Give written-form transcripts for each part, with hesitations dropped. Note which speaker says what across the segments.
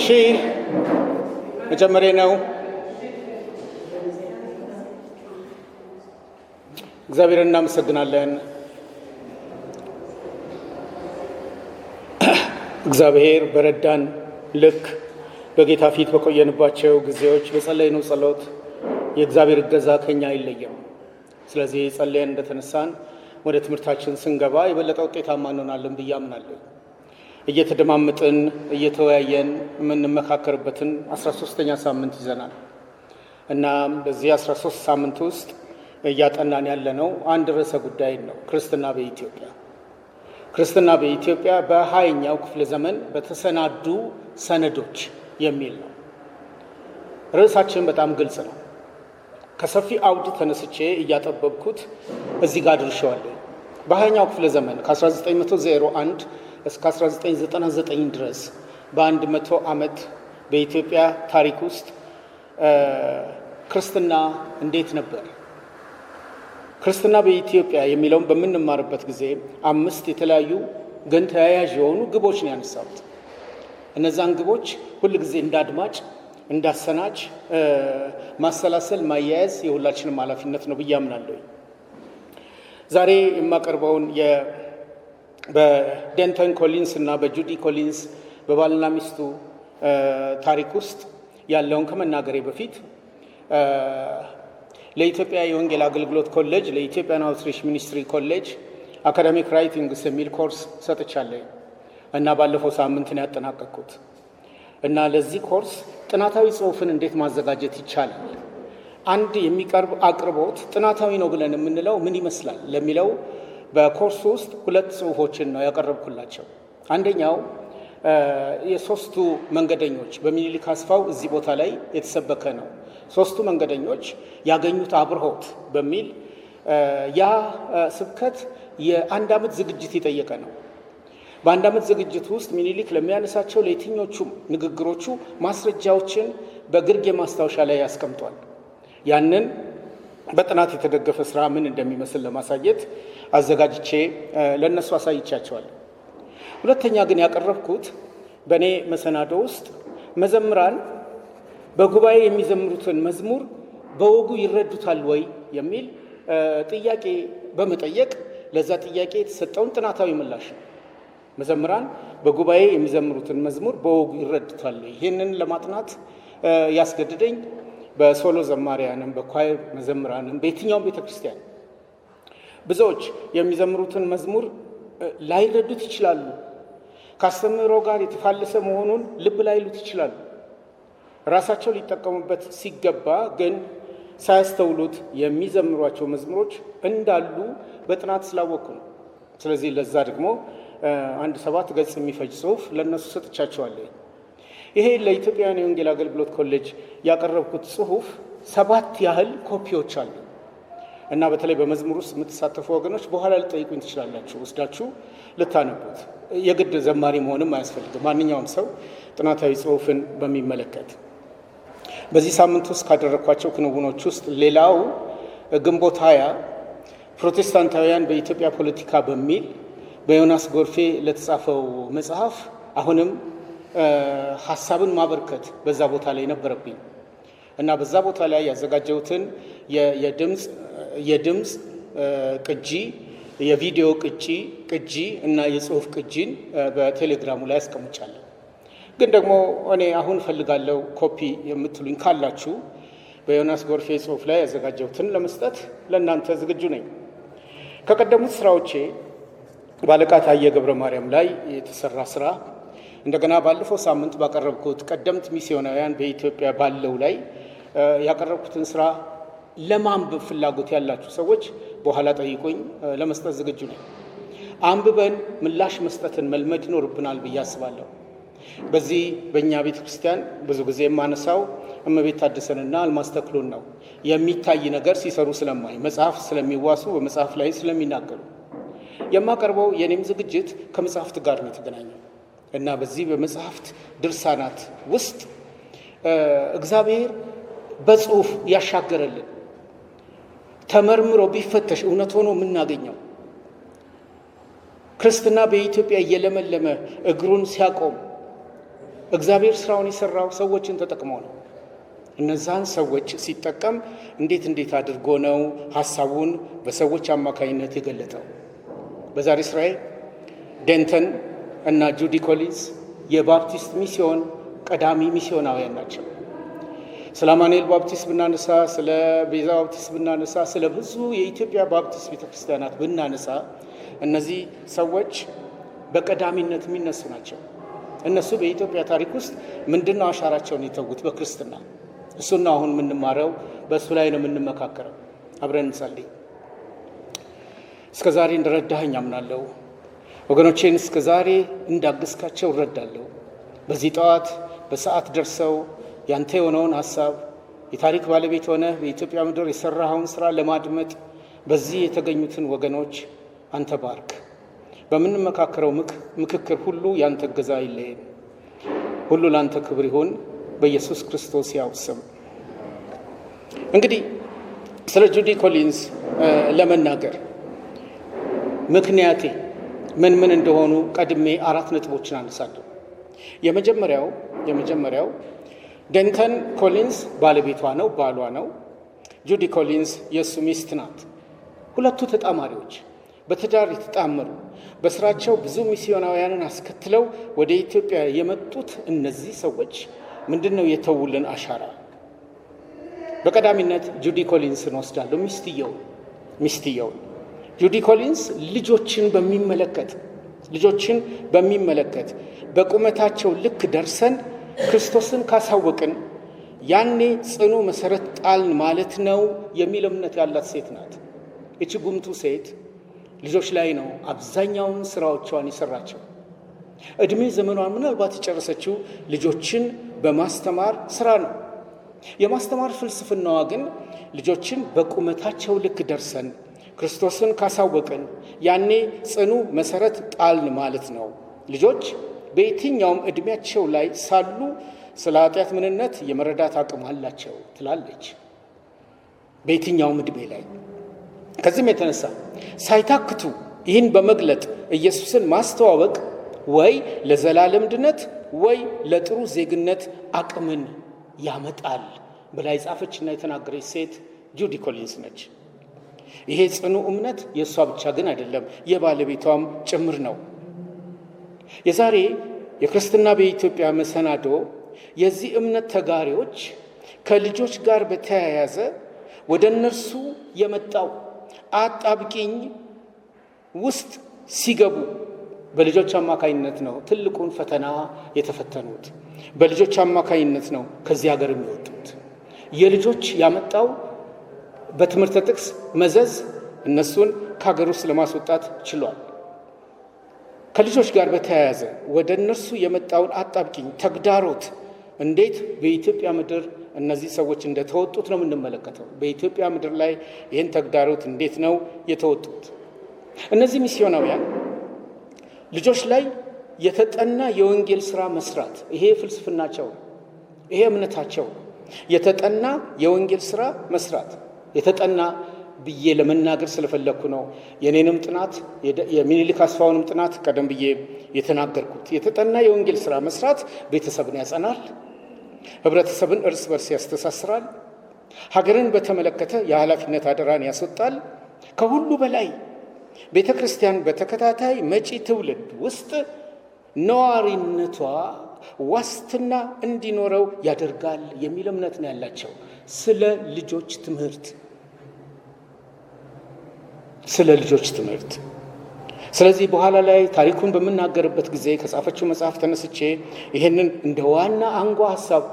Speaker 1: እሺ መጀመሪያ ነው። እግዚአብሔርን እናመሰግናለን። እግዚአብሔር በረዳን ልክ በጌታ ፊት በቆየንባቸው ጊዜዎች በጸለይነው ጸሎት የእግዚአብሔር እገዛ ከኛ አይለየም። ስለዚህ ጸልየን እንደተነሳን ወደ ትምህርታችን ስንገባ የበለጠ ውጤታማ እንሆናለን ብዬ አምናለሁ። እየተደማመጥን እየተወያየን የምንመካከርበትን 13ኛ ሳምንት ይዘናል እና በዚህ 13 ሳምንት ውስጥ እያጠናን ያለነው አንድ ርዕሰ ጉዳይ ነው። ክርስትና በኢትዮጵያ። ክርስትና በኢትዮጵያ በ20ኛው ክፍለ ዘመን በተሰናዱ ሰነዶች የሚል ነው። ርዕሳችን በጣም ግልጽ ነው። ከሰፊ አውድ ተነስቼ እያጠበብኩት እዚህ ጋር ድርሻዋለሁ። በ20ኛው ክፍለ ዘመን ከ1901 እስከ 1999 ድረስ በ100 ዓመት በኢትዮጵያ ታሪክ ውስጥ ክርስትና እንዴት ነበር? ክርስትና በኢትዮጵያ የሚለውን በምንማርበት ጊዜ 5 የተለያዩ ግን ተያያዥ የሆኑ ግቦች ነው ያነሳሁት። እነዛን ግቦች ሁል ጊዜ እንዳድማጭ እንዳሰናጭ ማሰላሰል ማያያዝ የሁላችንም ኃላፊነት ነው ብዬ አምናለሁ። ዛሬ የማቀርበውን በደንተን ኮሊንስ እና በጁዲ ኮሊንስ በባልና ሚስቱ ታሪክ ውስጥ ያለውን ከመናገሬ በፊት ለኢትዮጵያ የወንጌል አገልግሎት ኮሌጅ ለኢትዮጵያን አውትሪች ሚኒስትሪ ኮሌጅ አካዳሚክ ራይቲንግስ የሚል ኮርስ ሰጥቻለሁ እና ባለፈው ሳምንት ነው ያጠናቀቅኩት። እና ለዚህ ኮርስ ጥናታዊ ጽሑፍን እንዴት ማዘጋጀት ይቻላል፣ አንድ የሚቀርብ አቅርቦት ጥናታዊ ነው ብለን የምንለው ምን ይመስላል ለሚለው በኮርሱ ውስጥ 2 ጽሑፎችን ነው ያቀረብኩላቸው። አንደኛው የሶስቱ መንገደኞች በሚኒሊክ አስፋው እዚህ ቦታ ላይ የተሰበከ ነው። ሶስቱ መንገደኞች ያገኙት አብርሆት በሚል ያ ስብከት የ1 ዓመት ዝግጅት የጠየቀ ነው። በ1 ዓመት ዝግጅት ውስጥ ሚኒሊክ ለሚያነሳቸው ለየትኞቹም ንግግሮቹ ማስረጃዎችን በግርጌ ማስታወሻ ላይ ያስቀምጧል። ያንን በጥናት የተደገፈ ስራ ምን እንደሚመስል ለማሳየት አዘጋጅቼ ለነሱ አሳይቻቸዋለሁ። ሁለተኛ ግን ያቀረብኩት በእኔ መሰናዶ ውስጥ መዘምራን በጉባኤ የሚዘምሩትን መዝሙር በወጉ ይረዱታል ወይ የሚል ጥያቄ በመጠየቅ ለዛ ጥያቄ የተሰጠውን ጥናታዊ ምላሽ ነው። መዘምራን በጉባኤ የሚዘምሩትን መዝሙር በወጉ ይረዱታል ወይ? ይህንን ለማጥናት ያስገድደኝ በሶሎ ዘማሪያንም በኳየር መዘምራንም በየትኛውም ቤተክርስቲያን ብዙዎች የሚዘምሩትን መዝሙር ላይረዱት ይችላሉ። ከአስተምህሮ ጋር የተፋለሰ መሆኑን ልብ ላይሉት ይችላሉ። ራሳቸው ሊጠቀሙበት ሲገባ ግን ሳያስተውሉት የሚዘምሯቸው መዝሙሮች እንዳሉ በጥናት ስላወቅኩ ነው። ስለዚህ ለዛ ደግሞ 7 ገጽ የሚፈጅ ጽሑፍ ለእነሱ ሰጥቻቸዋለሁ። ይሄ ለኢትዮጵያውያን የወንጌል አገልግሎት ኮሌጅ ያቀረብኩት ጽሑፍ 7 ያህል ኮፒዎች አሉ እና በተለይ በመዝሙር ውስጥ የምትሳተፉ ወገኖች በኋላ ልጠይቁኝ ትችላላችሁ፣ ወስዳችሁ ልታነቡት። የግድ ዘማሪ መሆንም አያስፈልግም። ማንኛውም ሰው ጥናታዊ ጽሑፍን በሚመለከት በዚህ ሳምንት ውስጥ ካደረግኳቸው ክንውኖች ውስጥ ሌላው ግንቦት 20 ፕሮቴስታንታውያን በኢትዮጵያ ፖለቲካ በሚል በዮናስ ጎርፌ ለተጻፈው መጽሐፍ አሁንም ሐሳብን ማበርከት በዛ ቦታ ላይ ነበረብኝ እና በዛ ቦታ ላይ ያዘጋጀሁትን የድምፅ ቅጂ፣ የቪዲዮ ቅጂ እና የጽሑፍ ቅጂን በቴሌግራሙ ላይ አስቀምጫለሁ። ግን ደግሞ እኔ አሁን ፈልጋለሁ ኮፒ የምትሉኝ ካላችሁ በዮናስ ጎርፌ ጽሑፍ ላይ ያዘጋጀሁትን ለመስጠት ለእናንተ ዝግጁ ነኝ። ከቀደሙት ስራዎቼ በአለቃ ታየ ገብረ ማርያም ላይ የተሰራ ስራ፣ እንደገና ባለፈው ሳምንት ባቀረብኩት ቀደምት ሚስዮናውያን በኢትዮጵያ ባለው ላይ ያቀረብኩትን ስራ ለማንበብ ፍላጎት ያላችሁ ሰዎች በኋላ ጠይቁኝ፣ ለመስጠት ዝግጁ ነኝ። አንብበን ምላሽ መስጠትን መልመድ ይኖርብናል ብዬ አስባለሁ። በዚህ በእኛ ቤተ ክርስቲያን ብዙ ጊዜ የማነሳው እመቤት ታደሰንና አልማዝ ተክሉን ነው። የሚታይ ነገር ሲሰሩ ስለማይ መጽሐፍ ስለሚዋሱ በመጽሐፍ ላይ ስለሚናገሩ የማቀርበው የኔም ዝግጅት ከመጽሐፍት ጋር ነው የተገናኘው እና በዚህ በመጽሐፍት ድርሳናት ውስጥ እግዚአብሔር በጽሑፍ ያሻገረልን ተመርምሮ ቢፈተሽ እውነት ሆኖ የምናገኘው ክርስትና በኢትዮጵያ እየለመለመ እግሩን ሲያቆም እግዚአብሔር ስራውን የሰራው ሰዎችን ተጠቅሞ ነው። እነዛን ሰዎች ሲጠቀም እንዴት አድርጎ ነው ሐሳቡን በሰዎች አማካኝነት የገለጠው? በዛሬ እስራኤል ደንተን እና ጁዲ ኮሊንስ የባፕቲስት ሚስዮን ቀዳሚ ሚስዮናውያን ናቸው። ስለ አማኑኤል ባፕቲስት ብናነሳ፣ ስለ ቤዛ ባፕቲስት ብናነሳ፣ ስለ ብዙ የኢትዮጵያ ባፕቲስት ቤተክርስቲያናት ብናነሳ እነዚህ ሰዎች በቀዳሚነት የሚነሱ ናቸው። እነሱ በኢትዮጵያ ታሪክ ውስጥ ምንድነው አሻራቸውን የተዉት በክርስትና? እሱና አሁን የምንማረው በእሱ ላይ ነው የምንመካከረው። አብረን እንጸልይ። እስከ ዛሬ እንደረዳኸኝ አምናለሁ። ወገኖቼን እስከ ዛሬ እንዳገዝካቸው እረዳለሁ። በዚህ ጠዋት በሰዓት ደርሰው ያንተ የሆነውን ሐሳብ የታሪክ ባለቤት ሆነ በኢትዮጵያ ምድር የሰራኸውን ስራ ለማድመጥ በዚህ የተገኙትን ወገኖች አንተ ባርክ። በምንመካከረው ምክክር ሁሉ ያንተ እገዛ አይለየን። ሁሉ ላንተ ክብር ይሁን በኢየሱስ ክርስቶስ ያው ስም። እንግዲህ ስለ ጁዲ ኮሊንስ ለመናገር ምክንያቴ ምን እንደሆኑ ቀድሜ 4 ነጥቦችን አነሳለሁ። የመጀመሪያው ደንተን ኮሊንስ ባለቤቷ ነው፣ ባሏ ነው። ጁዲ ኮሊንስ የእሱ ሚስት ናት። ሁለቱ ተጣማሪዎች በትዳር የተጣመሩ በስራቸው ብዙ ሚስዮናውያንን አስከትለው ወደ ኢትዮጵያ የመጡት እነዚህ ሰዎች ምንድነው የተውልን አሻራ? በቀዳሚነት ጁዲ ኮሊንስን ወስዳለሁ። ሚስትየው ጁዲ ኮሊንስ ልጆችን በሚመለከት በቁመታቸው ልክ ደርሰን ክርስቶስን ካሳወቅን ያኔ ጽኑ መሰረት ጣልን ማለት ነው የሚል እምነት ያላት ሴት ናት። እቺ ጉምቱ ሴት ልጆች ላይ ነው አብዛኛውን ስራዎቿን የሰራቸው። እድሜ ዘመኗን ምናልባት የጨረሰችው ልጆችን በማስተማር ስራ ነው። የማስተማር ፍልስፍናዋ ግን ልጆችን በቁመታቸው ልክ ደርሰን ክርስቶስን ካሳወቅን ያኔ ጽኑ መሰረት ጣልን ማለት ነው። ልጆች በየትኛውም እድሜያቸው ላይ ሳሉ ስለ ኃጢአት ምንነት የመረዳት አቅም አላቸው ትላለች። በየትኛውም እድሜ ላይ። ከዚህም የተነሳ ሳይታክቱ ይህን በመግለጥ ኢየሱስን ማስተዋወቅ ወይ ለዘላለም ድነት ወይ ለጥሩ ዜግነት አቅምን ያመጣል ብላ የጻፈችና የተናገረች ሴት ጁዲ ኮሊንስ ነች። ይሄ ጽኑ እምነት የእሷ ብቻ ግን አይደለም፣ የባለቤቷም ጭምር ነው። የዛሬ የክርስትና በኢትዮጵያ መሰናዶ የዚህ እምነት ተጋሪዎች ከልጆች ጋር በተያያዘ ወደ እነርሱ የመጣው አጣብቂኝ ውስጥ ሲገቡ በልጆች አማካይነት ነው ትልቁን ፈተና የተፈተኑት። በልጆች አማካይነት ነው ከዚህ ሀገር የሚወጡት። የልጆች ያመጣው በትምህርት ጥቅስ መዘዝ እነሱን ከሀገር ውስጥ ለማስወጣት ችሏል። ከልጆች ጋር በተያያዘ ወደ እነርሱ የመጣውን አጣብቂኝ ተግዳሮት እንዴት በኢትዮጵያ ምድር እነዚህ ሰዎች እንደተወጡት ነው የምንመለከተው። በኢትዮጵያ ምድር ላይ ይህን ተግዳሮት እንዴት ነው የተወጡት? እነዚህ ሚስዮናውያን ልጆች ላይ የተጠና የወንጌል ስራ መስራት፣ ይሄ ፍልስፍናቸው፣ ይሄ እምነታቸው። የተጠና የወንጌል ስራ መስራት፣ የተጠና ብዬ ለመናገር ስለፈለኩ ነው። የኔንም ጥናት የሚኒሊክ አስፋውንም ጥናት ቀደም ብዬ የተናገርኩት። የተጠና የወንጌል ስራ መስራት ቤተሰብን ያጸናል፣ ህብረተሰብን እርስ በርስ ያስተሳስራል፣ ሀገርን በተመለከተ የኃላፊነት አደራን ያስወጣል። ከሁሉ በላይ ቤተ ክርስቲያን በተከታታይ መጪ ትውልድ ውስጥ ነዋሪነቷ ዋስትና እንዲኖረው ያደርጋል የሚል እምነት ነው ያላቸው። ስለ ልጆች ትምህርት ስለዚህ በኋላ ላይ ታሪኩን በምናገርበት ጊዜ ከጻፈችው መጽሐፍ ተነስቼ ይሄንን እንደ ዋና አንጓ ሐሳብ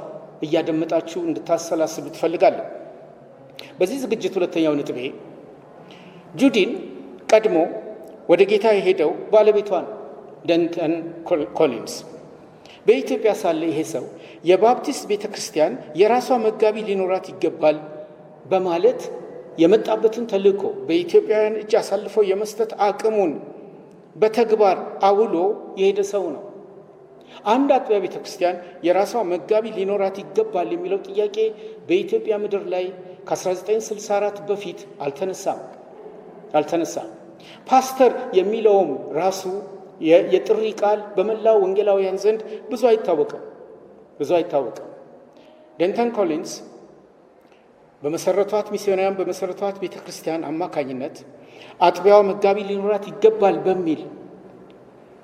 Speaker 1: እያደመጣችሁ እንድታሰላስሉ ትፈልጋለሁ። በዚህ ዝግጅት ሁለተኛው ነጥቤ ጁዲን ቀድሞ ወደ ጌታ የሄደው ባለቤቷን ደንተን ኮሊንስ በኢትዮጵያ ሳለ ይሄ ሰው የባፕቲስት ቤተክርስቲያን የራሷ መጋቢ ሊኖራት ይገባል በማለት የመጣበትን ተልእኮ በኢትዮጵያውያን እጅ አሳልፈው የመስጠት አቅሙን በተግባር አውሎ የሄደ ሰው ነው። አንድ አጥቢያ ቤተክርስቲያን የራሷ መጋቢ ሊኖራት ይገባል የሚለው ጥያቄ በኢትዮጵያ ምድር ላይ ከ1964 በፊት አልተነሳም። ፓስተር የሚለውም ራሱ የጥሪ ቃል በመላው ወንጌላውያን ዘንድ ብዙ አይታወቅም። ብዙ አይታወቅም። ደንተን ኮሊንስ በመሰረቷት ሚስዮናውያን በመሰረቷት ቤተ ክርስቲያን አማካኝነት አጥቢያዋ መጋቢ ሊኖራት ይገባል በሚል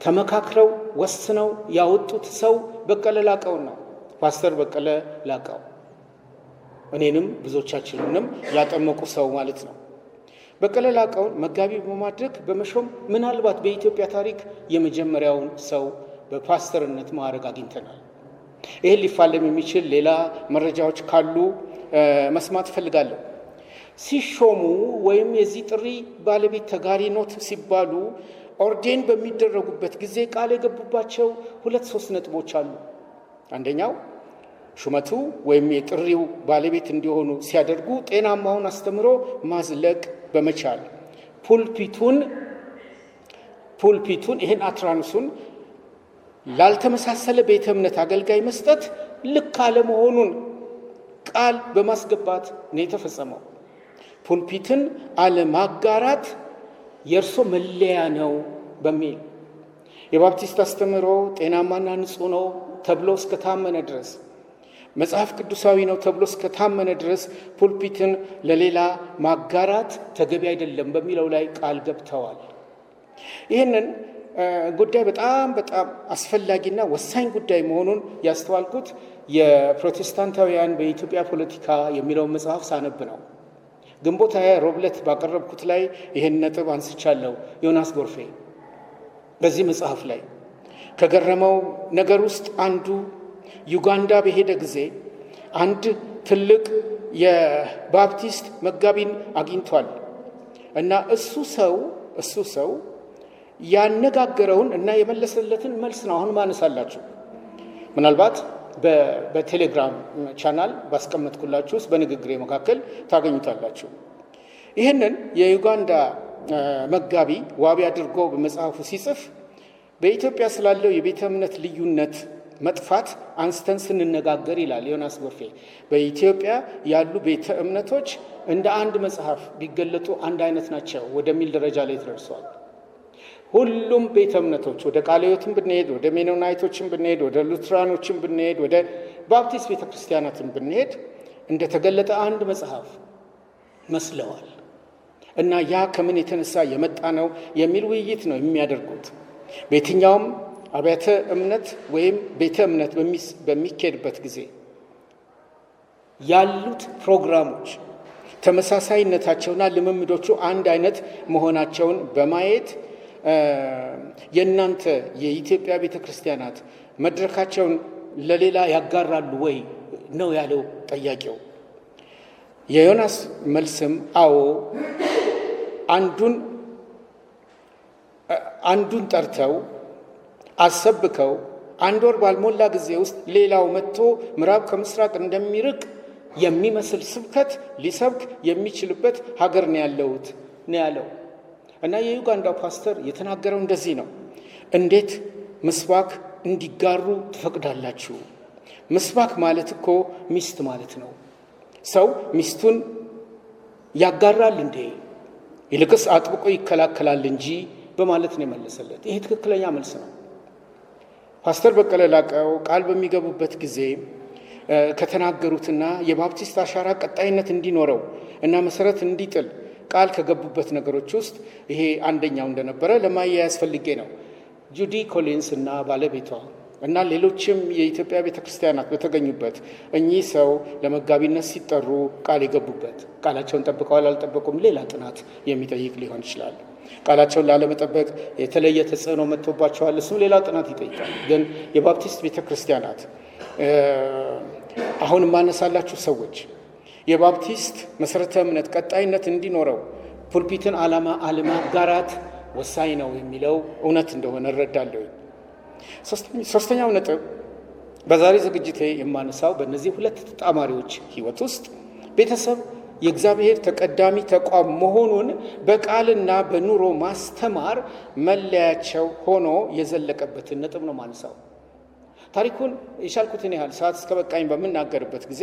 Speaker 1: ተመካክረው ወስነው ያወጡት ሰው በቀለ ላቀው ነው። ፓስተር በቀለ ላቀው እኔንም ብዙዎቻችንንም ያጠመቁ ሰው ማለት ነው። በቀለ ላቀውን መጋቢ በማድረግ በመሾም ምናልባት በኢትዮጵያ ታሪክ የመጀመሪያውን ሰው በፓስተርነት ማዕረግ አግኝተናል። ይህን ሊፋለም የሚችል ሌላ መረጃዎች ካሉ መስማት እፈልጋለሁ። ሲሾሙ ወይም የዚህ ጥሪ ባለቤት ተጋሪ ኖት ሲባሉ ኦርዴን በሚደረጉበት ጊዜ ቃል የገቡባቸው 2-3 ነጥቦች አሉ። አንደኛው ሹመቱ ወይም የጥሪው ባለቤት እንዲሆኑ ሲያደርጉ ጤናማውን አስተምሮ ማዝለቅ በመቻል ፑልፒቱን ይህን አትራንሱን ላልተመሳሰለ ቤተ እምነት አገልጋይ መስጠት ልክ አለመሆኑን ቃል በማስገባት ነው የተፈጸመው። ፑልፒትን አለማጋራት የእርሶ መለያ ነው በሚል የባፕቲስት አስተምሮ ጤናማና ንጹህ ነው ተብሎ እስከታመነ ድረስ መጽሐፍ ቅዱሳዊ ነው ተብሎ እስከታመነ ድረስ ፑልፒትን ለሌላ ማጋራት ተገቢ አይደለም በሚለው ላይ ቃል ገብተዋል። ይህንን ጉዳይ በጣም አስፈላጊና ወሳኝ ጉዳይ መሆኑን ያስተዋልኩት የፕሮቴስታንታውያን በኢትዮጵያ ፖለቲካ የሚለውን መጽሐፍ ሳነብ ነው። ግንቦት 20 ሮብለት ባቀረብኩት ላይ ይህን ነጥብ አንስቻለሁ። ዮናስ ጎርፌ በዚህ መጽሐፍ ላይ ከገረመው ነገር ውስጥ አንዱ ዩጋንዳ በሄደ ጊዜ አንድ ትልቅ የባፕቲስት መጋቢን አግኝቷል እና እሱ ሰው ያነጋገረውን እና የመለሰለትን መልስ ነው አሁን ማነሳላችሁ። ምናልባት በቴሌግራም ቻናል ባስቀመጥኩላችሁ ውስጥ በንግግሬ መካከል ታገኙታላችሁ። ይህንን የዩጋንዳ መጋቢ ዋቢ አድርጎ በመጽሐፉ ሲጽፍ በኢትዮጵያ ስላለው የቤተ እምነት ልዩነት መጥፋት አንስተን ስንነጋገር ይላል ዮናስ ጎርፌ፣ በኢትዮጵያ ያሉ ቤተ እምነቶች እንደ አንድ መጽሐፍ ቢገለጡ አንድ አይነት ናቸው ወደሚል ደረጃ ላይ ተደርሷል። ሁሉም ቤተ እምነቶች ወደ ቃለ ሕይወትም ብንሄድ፣ ወደ ሜኖናይቶችም ብንሄድ፣ ወደ ሉትራኖችም ብንሄድ፣ ወደ ባፕቲስት ቤተ ክርስቲያናትም ብንሄድ እንደተገለጠ አንድ መጽሐፍ መስለዋል እና ያ ከምን የተነሳ የመጣ ነው የሚል ውይይት ነው የሚያደርጉት። በየትኛውም አብያተ እምነት ወይም ቤተ እምነት በሚካሄድበት ጊዜ ያሉት ፕሮግራሞች ተመሳሳይነታቸውና ልምምዶቹ አንድ አይነት መሆናቸውን በማየት የእናንተ የኢትዮጵያ ቤተ ክርስቲያናት መድረካቸውን ለሌላ ያጋራሉ ወይ ነው ያለው ጠያቂው። የዮናስ መልስም አዎ፣ አንዱን ጠርተው አሰብከው 1 ወር ባልሞላ ጊዜ ውስጥ ሌላው መጥቶ ምዕራብ ከምስራቅ እንደሚርቅ የሚመስል ስብከት ሊሰብክ የሚችልበት ሀገር ነው ያለው እና የዩጋንዳው ፓስተር የተናገረው እንደዚህ ነው። እንዴት ምስባክ እንዲጋሩ ትፈቅዳላችሁ? ምስባክ ማለት እኮ ሚስት ማለት ነው። ሰው ሚስቱን ያጋራል እንዴ? ይልቅስ አጥብቆ ይከላከላል እንጂ በማለት ነው የመለሰለት። ይሄ ትክክለኛ መልስ ነው። ፓስተር በቀለ ላቀው ቃል በሚገቡበት ጊዜ ከተናገሩትና የባፕቲስት አሻራ ቀጣይነት እንዲኖረው እና መሰረት እንዲጥል ቃል ከገቡበት ነገሮች ውስጥ ይሄ አንደኛው እንደነበረ ለማያያዝ ፈልጌ ነው። ጁዲ ኮሊንስ እና ባለቤቷ እና ሌሎችም የኢትዮጵያ ቤተክርስቲያናት በተገኙበት እኚህ ሰው ለመጋቢነት ሲጠሩ ቃል የገቡበት ቃላቸውን ጠብቀዋል አልጠበቁም ሌላ ጥናት የሚጠይቅ ሊሆን ይችላል። ቃላቸውን ላለመጠበቅ የተለየ ተጽዕኖ መጥቶባቸዋል፣ እሱም ሌላ ጥናት ይጠይቃል። ግን የባፕቲስት ቤተክርስቲያናት አሁን ማነሳላችሁ ሰዎች የባፕቲስት መሰረተ እምነት ቀጣይነት እንዲኖረው ፑልፒትን አለማጋራት ወሳኝ ነው የሚለው እውነት እንደሆነ እረዳለሁ። ሶስተኛው ነጥብ በዛሬ ዝግጅቴ የማነሳው በእነዚህ ሁለት ተጣማሪዎች ህይወት ውስጥ ቤተሰብ የእግዚአብሔር ተቀዳሚ ተቋም መሆኑን በቃልና በኑሮ ማስተማር መለያቸው ሆኖ የዘለቀበትን ነጥብ ነው ማነሳው። ታሪኩን የቻልኩትን ያህል ሰዓት እስከበቃኝ በምናገርበት ጊዜ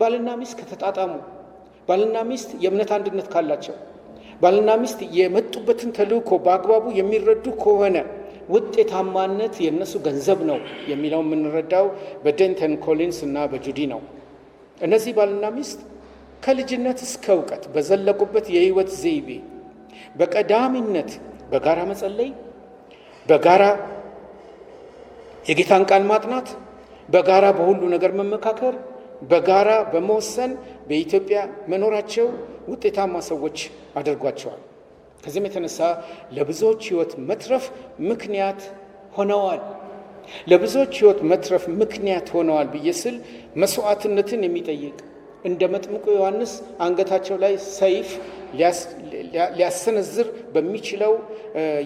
Speaker 1: ባልና ሚስት ከተጣጣሙ፣ ባልና ሚስት የእምነት አንድነት ካላቸው፣ ባልና ሚስት የመጡበትን ተልእኮ በአግባቡ የሚረዱ ከሆነ ውጤታማነት የእነሱ ገንዘብ ነው የሚለው የምንረዳው በዴንተን ኮሊንስ እና በጁዲ ነው። እነዚህ ባልና ሚስት ከልጅነት እስከ እውቀት በዘለቁበት የህይወት ዘይቤ በቀዳሚነት በጋራ መጸለይ፣ በጋራ የጌታን ቃል ማጥናት፣ በጋራ በሁሉ ነገር መመካከር፣ በጋራ በመወሰን በኢትዮጵያ መኖራቸው ውጤታማ ሰዎች አድርጓቸዋል። ከዚህም የተነሳ ለብዙዎች ህይወት መትረፍ ምክንያት ሆነዋል። ለብዙዎች ህይወት መትረፍ ምክንያት ሆነዋል ብዬ ስል መስዋዕትነትን የሚጠይቅ እንደ መጥምቁ ዮሐንስ አንገታቸው ላይ ሰይፍ ሊያሰነዝር በሚችለው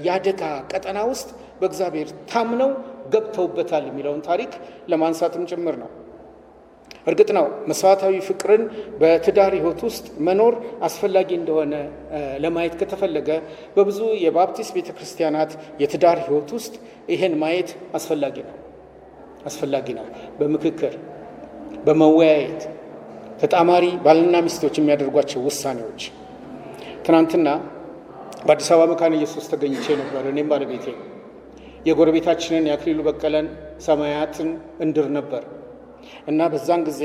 Speaker 1: የአደጋ ቀጠና ውስጥ በእግዚአብሔር ታምነው ገብተውበታል የሚለውን ታሪክ ለማንሳትም ጭምር ነው። እርግጥ ነው መስዋዕታዊ ፍቅርን በትዳር ህይወት ውስጥ መኖር አስፈላጊ እንደሆነ ለማየት ከተፈለገ በብዙ የባፕቲስት ቤተክርስቲያናት የትዳር ህይወት ውስጥ ይሄን ማየት አስፈላጊ ነው። በምክክር በመወያየት ተጣማሪ ባልና ሚስቶች የሚያደርጓቸው ውሳኔዎች። ትናንትና በአዲስ አበባ መካነ ኢየሱስ ተገኝቼ ነበር። እኔም ባለቤቴ የጎረቤታችንን የአክሊሉ በቀለን ሰማያትን እንድር ነበር እና በዛን ጊዜ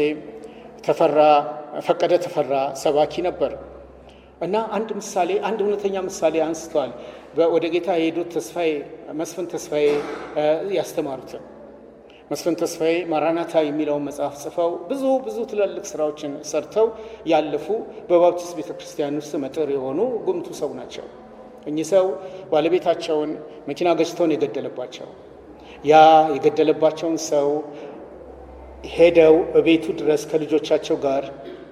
Speaker 1: ፈቀደ ተፈራ ሰባኪ ነበር እና አንድ እውነተኛ ምሳሌ አንስተዋል። ወደ ጌታ የሄዱት መስፍን ተስፋዬ ያስተማሩትን መስፍን ተስፋዬ ማራናታ የሚለውን መጽሐፍ ጽፈው ብዙ ትላልቅ ስራዎችን ሰርተው ያለፉ በባፕቲስት ቤተክርስቲያን ውስጥ መጥር የሆኑ ጉምቱ ሰው ናቸው። እኚህ ሰው ባለቤታቸውን መኪና ገጭተውን የገደለባቸው ያ የገደለባቸውን ሰው ሄደው በቤቱ ድረስ ከልጆቻቸው ጋር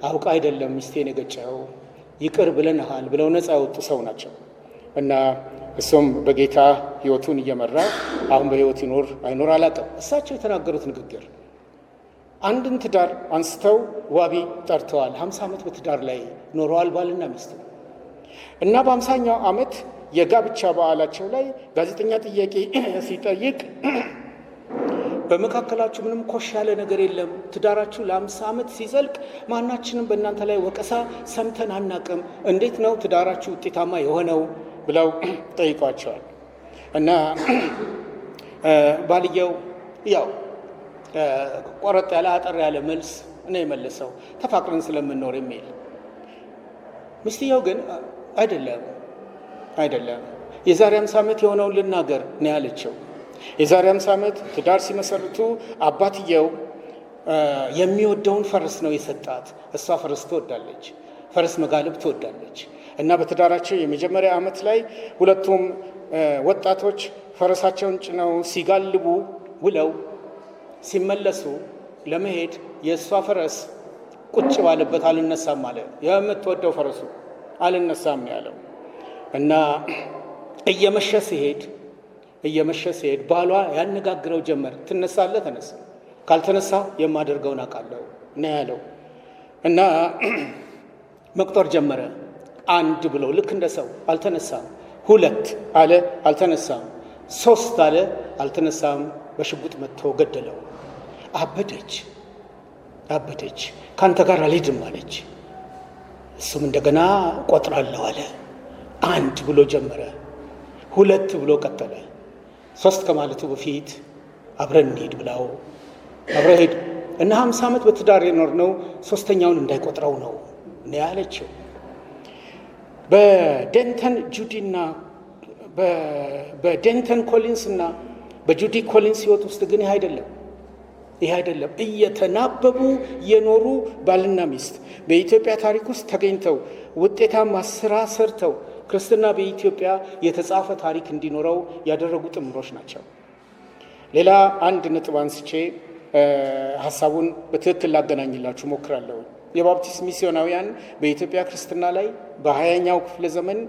Speaker 1: አውቃ አይደለም ሚስቴን የገጨው ይቅር ብለንሃል ብለው ነፃ ያወጡ ሰው ናቸው እና እሱም በጌታ ህይወቱን እየመራ አሁን በህይወት ይኖር አይኖር አላውቅም። እሳቸው የተናገሩት ንግግር አንድን ትዳር አንስተው ዋቢ ጠርተዋል። 50 ዓመት በትዳር ላይ ኖረዋል ባልና ሚስት እና በ50ኛው ዓመት የጋብቻ በዓላቸው ላይ ጋዜጠኛ ጥያቄ ሲጠይቅ በመካከላችሁ ምንም ኮሽ ያለ ነገር የለም፣ ትዳራችሁ ለ50 ዓመት ሲዘልቅ ማናችንም በእናንተ ላይ ወቀሳ ሰምተን አናቅም፣ እንዴት ነው ትዳራችሁ ውጤታማ የሆነው ብለው ጠይቋቸዋል። እና ባልየው ያው ቆረጥ ያለ አጠር ያለ መልስ ነው የመለሰው፣ ተፋቅረን ስለምንኖር የሚል። ሚስትየው ግን አይደለም የዛሬ 50 ዓመት የሆነውን ልናገር ነው ያለችው። የዛሬ 50 ዓመት ትዳር ሲመሰርቱ አባትየው የሚወደውን ፈረስ ነው የሰጣት። እሷ ፈረስ ትወዳለች፣ ፈረስ መጋለብ ትወዳለች እና በትዳራቸው የመጀመሪያ ዓመት ላይ ሁለቱም ወጣቶች ፈረሳቸውን ጭነው ሲጋልቡ ውለው ሲመለሱ ለመሄድ የእሷ ፈረስ ቁጭ ባለበት አልነሳም አለ። የምትወደው ፈረሱ አልነሳም ነው ያለው እና እየመሸ ሲሄድ ባሏ ያነጋግረው ጀመር። ትነሳለህ? ተነሳ። ካልተነሳ የማደርገውን አውቃለሁ ነው ያለው እና መቁጠር ጀመረ። 1 ብሎ ልክ እንደ ሰው አልተነሳም። 2 አለ፣ አልተነሳም። 3 አለ፣ አልተነሳም። በሽጉጥ መጥቶ ገደለው። አበደች። ካንተ ጋር አልሄድም አለች። እሱም እንደገና ቆጥራለሁ አለ። 1 ብሎ ጀመረ፣ 2 ብሎ ቀጠለ። 3 ከማለቱ በፊት አብረን እንሂድ ብላው አብረው ሄዱ እና 50 ዓመት በትዳር የኖርነው 3ኛውን እንዳይቆጥረው ነው ያለችው። በዴንተን ኮሊንስ እና በጁዲ ኮሊንስ ህይወት ውስጥ ግን ይህ አይደለም። እየተናበቡ የኖሩ ባልና ሚስት በኢትዮጵያ ታሪክ ውስጥ ተገኝተው ውጤታማ ስራ ሰርተው ክርስትና በኢትዮጵያ የተጻፈ ታሪክ እንዲኖረው ያደረጉ ጥምሮች ናቸው። ሌላ አንድ ነጥብ አንስቼ ሀሳቡን በትክክል ላገናኝላችሁ ሞክራለሁ። የባፕቲስት ሚስዮናውያን በኢትዮጵያ ክርስትና ላይ በ20ኛው ክፍለ ዘመን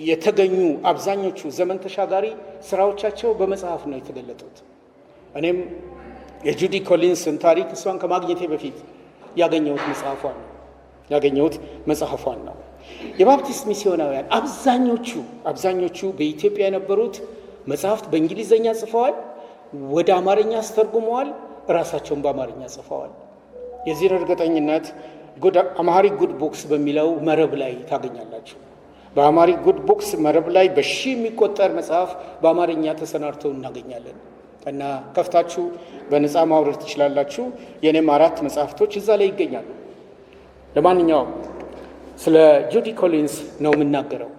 Speaker 1: የተገኙ አብዛኞቹ ዘመን ተሻጋሪ ስራዎቻቸው በመጽሐፍ ነው የተገለጡት። እኔም የጁዲ ኮሊንስን ታሪክ እሷን ከማግኘቴ በፊት ያገኘሁት መጽሐፏን ነው። የባፕቲስት ሚስዮናውያን አብዛኞቹ በኢትዮጵያ የነበሩት መጽሐፍት በእንግሊዘኛ ጽፈዋል፣ ወደ አማርኛ አስተርጉመዋል፣ ራሳቸውን በአማርኛ ጽፈዋል። የዚህ እርግጠኝነት አምሃሪክ ጉድ ቡክስ በሚለው መረብ ላይ ታገኛላችሁ። በአማሪክ ጉድ ቡክስ መረብ ላይ በሺህ የሚቆጠር መጽሐፍ በአማርኛ ተሰናድተው እናገኛለን እና ከፍታችሁ በነፃ ማውረድ ትችላላችሁ። የኔም 4 መጽሐፍቶች እዛ ላይ ይገኛሉ። ለማንኛውም ስለ ጁዲ ኮሊንስ ነው የምናገረው።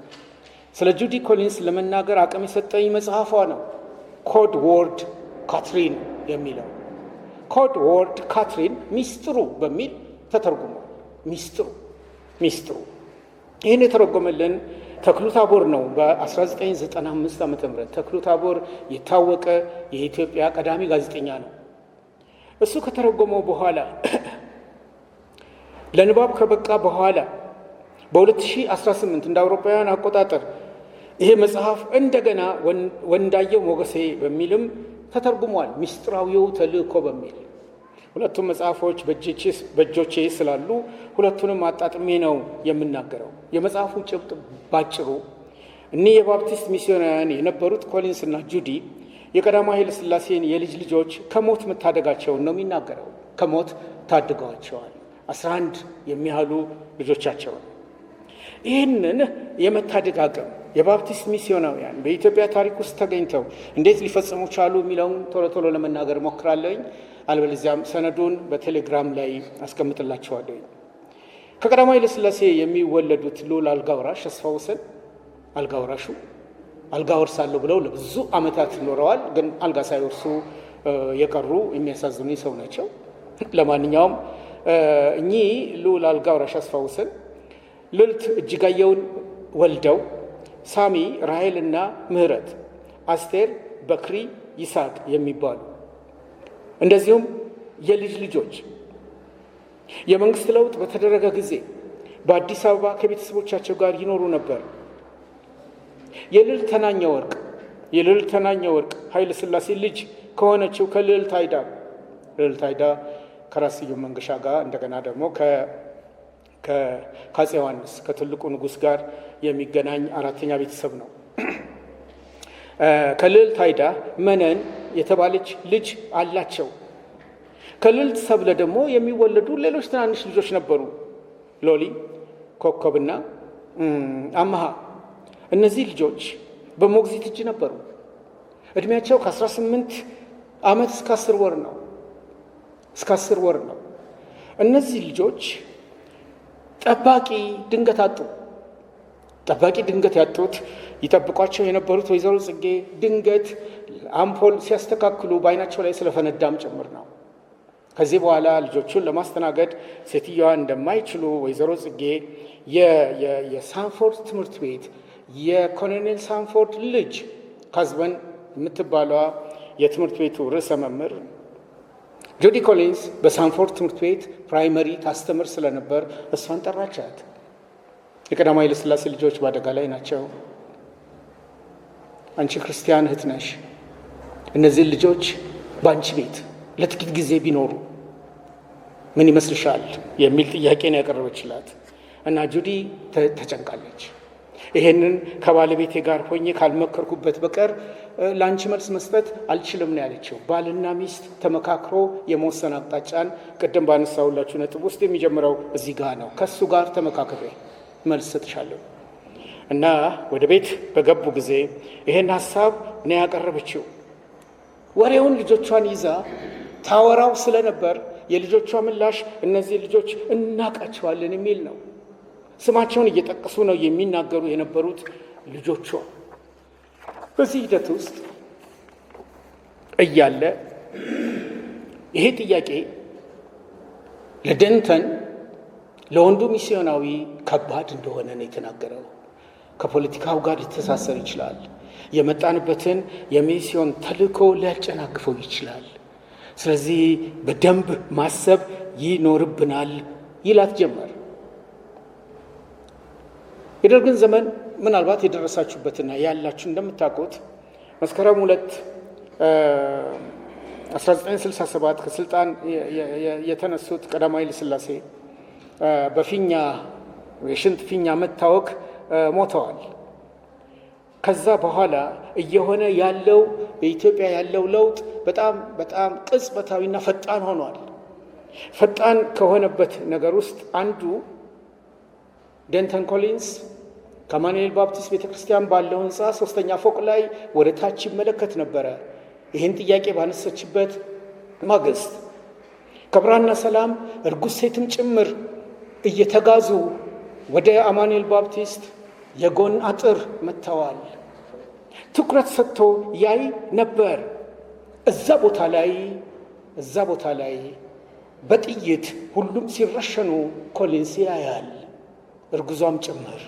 Speaker 1: ስለ ጁዲ ኮሊንስ ለመናገር አቅም የሰጠኝ መጽሐፏ ነው፣ ኮድ ወርድ ካትሪን የሚለው። ኮድ ወርድ ካትሪን ሚስጥሩ በሚል ተተርጉሟል። ሚስጥሩ ይህን የተረጎመልን ተክሉ ታቦር ነው። በ1995 ዓ.ም ተክሉ ታቦር የታወቀ የኢትዮጵያ ቀዳሚ ጋዜጠኛ ነው። እሱ ከተረጎመው በኋላ ለንባብ ከበቃ በኋላ በ2018 እንደ አውሮፓውያን አቆጣጠር ይሄ መጽሐፍ እንደገና ወንዳየው ሞገሴ በሚልም ተተርጉሟል። ሚስጥራዊው ተልእኮ በሚል ሁለቱም መጽሐፎች በእጆቼ ስላሉ ሁለቱንም አጣጥሜ ነው የምናገረው። የመጽሐፉ ጭብጥ ባጭሩ እኒህ የባፕቲስት ሚስዮናውያን የነበሩት ኮሊንስ እና ጁዲ የቀዳማዊ ኃይለ ሥላሴን የልጅ ልጆች ከሞት መታደጋቸውን ነው የሚናገረው። ከሞት ታድገዋቸዋል 11 የሚያህሉ ልጆቻቸውን። ይህንን የመታደግ አቅም የባፕቲስት ሚስዮናውያን በኢትዮጵያ ታሪክ ውስጥ ተገኝተው እንዴት ሊፈጽሙ ቻሉ የሚለውን ቶሎ ለመናገር ሞክራለሁኝ። አልበለዚያም ሰነዱን በቴሌግራም ላይ አስቀምጥላቸዋለሁኝ። ከቀዳማዊ ኃይለ ሥላሴ የሚወለዱት ልዑል አልጋ ወራሽ አስፋወሰን አልጋ ወራሹ አልጋ ወርሳለሁ ብለው ለብዙ ዓመታት ኖረዋል። ግን አልጋ ሳይወርሱ የቀሩ የሚያሳዝኑ ሰው ናቸው። ለማንኛውም እኚህ ልዑል አልጋ ወራሽ አስፋወሰን ልዕልት እጅጋየውን ወልደው ሳሚ፣ ራሔልና ምህረት፣ አስቴር፣ በክሪ፣ ይስሐቅ የሚባሉ እንደዚሁም የልጅ ልጆች የመንግስት ለውጥ በተደረገ ጊዜ በአዲስ አበባ ከቤተሰቦቻቸው ጋር ይኖሩ ነበር። የልዕልት ተናኘ ወርቅ ኃይለ ሥላሴ ልጅ ከሆነችው ከልዕልት አይዳ ከራስ ስዩም መንገሻ ጋር እንደገና ደግሞ ከአፄ ዮሐንስ ከትልቁ ንጉሥ ጋር የሚገናኝ 4ኛ ቤተሰብ ነው። ከልዕልት አይዳ መነን የተባለች ልጅ አላቸው። ከልዕልት ሰብለ ደግሞ የሚወለዱ ሌሎች ትናንሽ ልጆች ነበሩ፣ ሎሊ፣ ኮከብና አመሃ። እነዚህ ልጆች በሞግዚት እጅ ነበሩ። እድሜያቸው ከ18 ዓመት እስከ 10 ወር ነው። እነዚህ ልጆች ጠባቂ ድንገት ያጡት ይጠብቋቸው የነበሩት ወይዘሮ ጽጌ ድንገት አምፖል ሲያስተካክሉ በዓይናቸው ላይ ስለፈነዳም ጭምር ነው። ከዚህ በኋላ ልጆቹን ለማስተናገድ ሴትዮዋ እንደማይችሉ ወይዘሮ ጽጌ የሳንፎርድ ትምህርት ቤት የኮሎኔል ሳንፎርድ ልጅ ካዝበን የምትባለዋ የትምህርት ቤቱ ርዕሰ መምህር ጁዲ ኮሊንስ በሳንፎርድ ትምህርት ቤት ፕራይመሪ ታስተምር ስለነበር እሷን ጠራቻት። የቀዳማዊ ኃይለ ሥላሴ ልጆች በአደጋ ላይ ናቸው። አንቺ ክርስቲያን እህት ነሽ፣ እነዚህ ልጆች በአንቺ ቤት ለጥቂት ጊዜ ቢኖሩ ምን ይመስልሻል የሚል ጥያቄ ነው ያቀረበችላት እና ጁዲ ተጨንቃለች። ይሄንን ከባለቤቴ ጋር ሆኜ ካልመከርኩበት በቀር ለአንቺ መልስ መስጠት አልችልም ነው ያለችው። ባልና ሚስት ተመካክሮ የመወሰን አቅጣጫን ቅድም ባነሳሁላችሁ ነጥብ ውስጥ የሚጀምረው እዚህ ጋር ነው። ከሱ ጋር ተመካክሬ መልስ ሰጥሻለሁ እና ወደ ቤት በገቡ ጊዜ ይሄን ሀሳብ ነው ያቀረበችው። ወሬውን ልጆቿን ይዛ ታወራው ስለነበር የልጆቿ ምላሽ እነዚህ ልጆች እናቃቸዋለን የሚል ነው። ስማቸውን እየጠቀሱ ነው የሚናገሩ የነበሩት ልጆቿ። በዚህ ሂደት ውስጥ እያለ ይሄ ጥያቄ ለደንተን ለወንዱ ሚስዮናዊ ከባድ እንደሆነ ነው የተናገረው። ከፖለቲካው ጋር ሊተሳሰር ይችላል። የመጣንበትን የሚስዮን ተልእኮ ሊያጨናግፈው ይችላል። ስለዚህ በደንብ ማሰብ ይኖርብናል ይላት ጀመር። የደርግን ዘመን ምናልባት የደረሳችሁበትና ያላችሁ እንደምታውቁት መስከረም 2 1967 ከስልጣን የተነሱት ቀዳማዊ ኃይለ ሥላሴ በፊኛ የሽንት ፊኛ መታወክ ሞተዋል። ከዛ በኋላ እየሆነ ያለው በኢትዮጵያ ያለው ለውጥ በጣም ቅጽበታዊና ፈጣን ሆኗል። ፈጣን ከሆነበት ነገር ውስጥ አንዱ ደንተን ኮሊንስ ከአማኑኤል ባፕቲስት ቤተክርስቲያን ባለው ህንፃ 3ኛ ፎቅ ላይ ወደ ታች ይመለከት ነበረ። ይህን ጥያቄ ባነሰችበት ማግስት ከብርሃንና ሰላም እርጉዝ ሴትም ጭምር እየተጋዙ ወደ አማኑኤል ባፕቲስት የጎን አጥር መጥተዋል። ትኩረት ሰጥቶ ያይ ነበር። እዛ ቦታ ላይ በጥይት ሁሉም ሲረሸኑ ኮሊንስ ያያል፣ እርጉዟም ጭምር።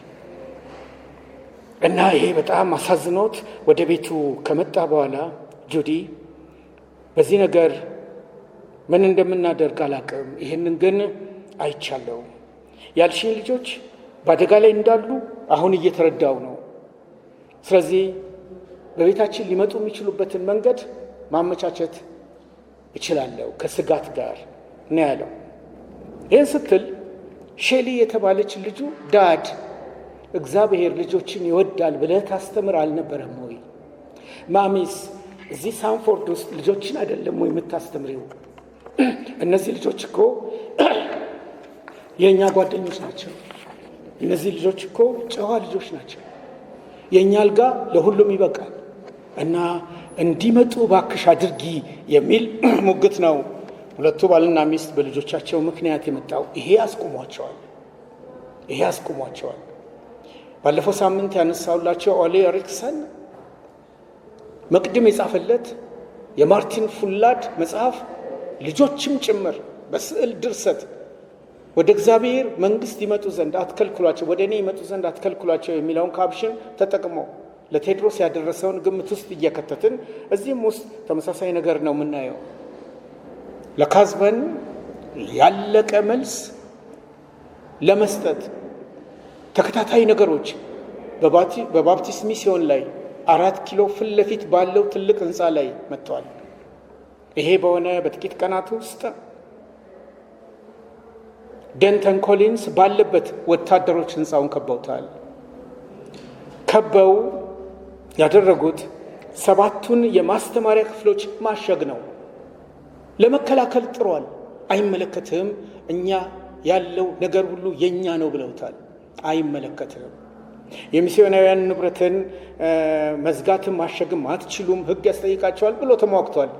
Speaker 1: እና ይሄ በጣም አሳዝኖት ወደ ቤቱ ከመጣ በኋላ ጁዲ በዚህ ነገር ምን እንደምናደርግ አላውቅም፣ ይህንን ግን አይቻለሁ። ያልሽኝ ልጆች በአደጋ ላይ እንዳሉ አሁን እየተረዳው ነው። ስለዚህ በቤታችን ሊመጡ የሚችሉበትን መንገድ ማመቻቸት እችላለሁ ከስጋት ጋር ነው ያለው። ይህን ስትል ሼሊ የተባለች ልጁ ዳድ እግዚአብሔር ልጆችን ይወዳል ብለህ ታስተምር አልነበረም ወይ? ማሚስ እዚህ ሳንፎርድ ውስጥ ልጆችን አይደለም ወይ የምታስተምሪው? እነዚህ ልጆች እኮ የእኛ ጓደኞች ናቸው። እነዚህ ልጆች እኮ ጨዋ ልጆች ናቸው። የእኛ አልጋ ለሁሉም ይበቃል እና እንዲመጡ ባክሽ አድርጊ የሚል ሙግት ነው ሁለቱ ባልና ሚስት በልጆቻቸው ምክንያት የመጣው። ይሄ አስቁሟቸዋል። ባለፈው ሳምንት ያነሳውላቸው ኦሌ ኤሪክሰን መቅድም የጻፈለት የማርቲን ፉላድ መጽሐፍ ልጆችም ጭምር በስዕል ድርሰት ወደ እግዚአብሔር መንግስት ይመጡ ዘንድ አትከልክሏቸው፣ ወደ እኔ ይመጡ ዘንድ አትከልክሏቸው የሚለውን ካፕሽን ተጠቅሞ ለቴድሮስ ያደረሰውን ግምት ውስጥ እየከተትን እዚህም ውስጥ ተመሳሳይ ነገር ነው የምናየው። ለካዝበን ያለቀ መልስ ለመስጠት ተከታታይ ነገሮች በባፕቲስት ሚስዮን ላይ 4 ኪሎ ፊት ለፊት ባለው ትልቅ ህንፃ ላይ መጥተዋል። ይሄ በሆነ በጥቂት ቀናት ውስጥ ደንተን ኮሊንስ ባለበት ወታደሮች ህንፃውን ከበውታል። ከበው ያደረጉት 7ቱን የማስተማሪያ ክፍሎች ማሸግ ነው። ለመከላከል ጥሯል። አይመለከትህም፣ እኛ ያለው ነገር ሁሉ የኛ ነው ብለውታል። አይመለከትህም፣ የሚስዮናውያን ንብረትን መዝጋትን ማሸግም አትችሉም፣ ህግ ያስጠይቃቸዋል ብሎ ተሟግቷል።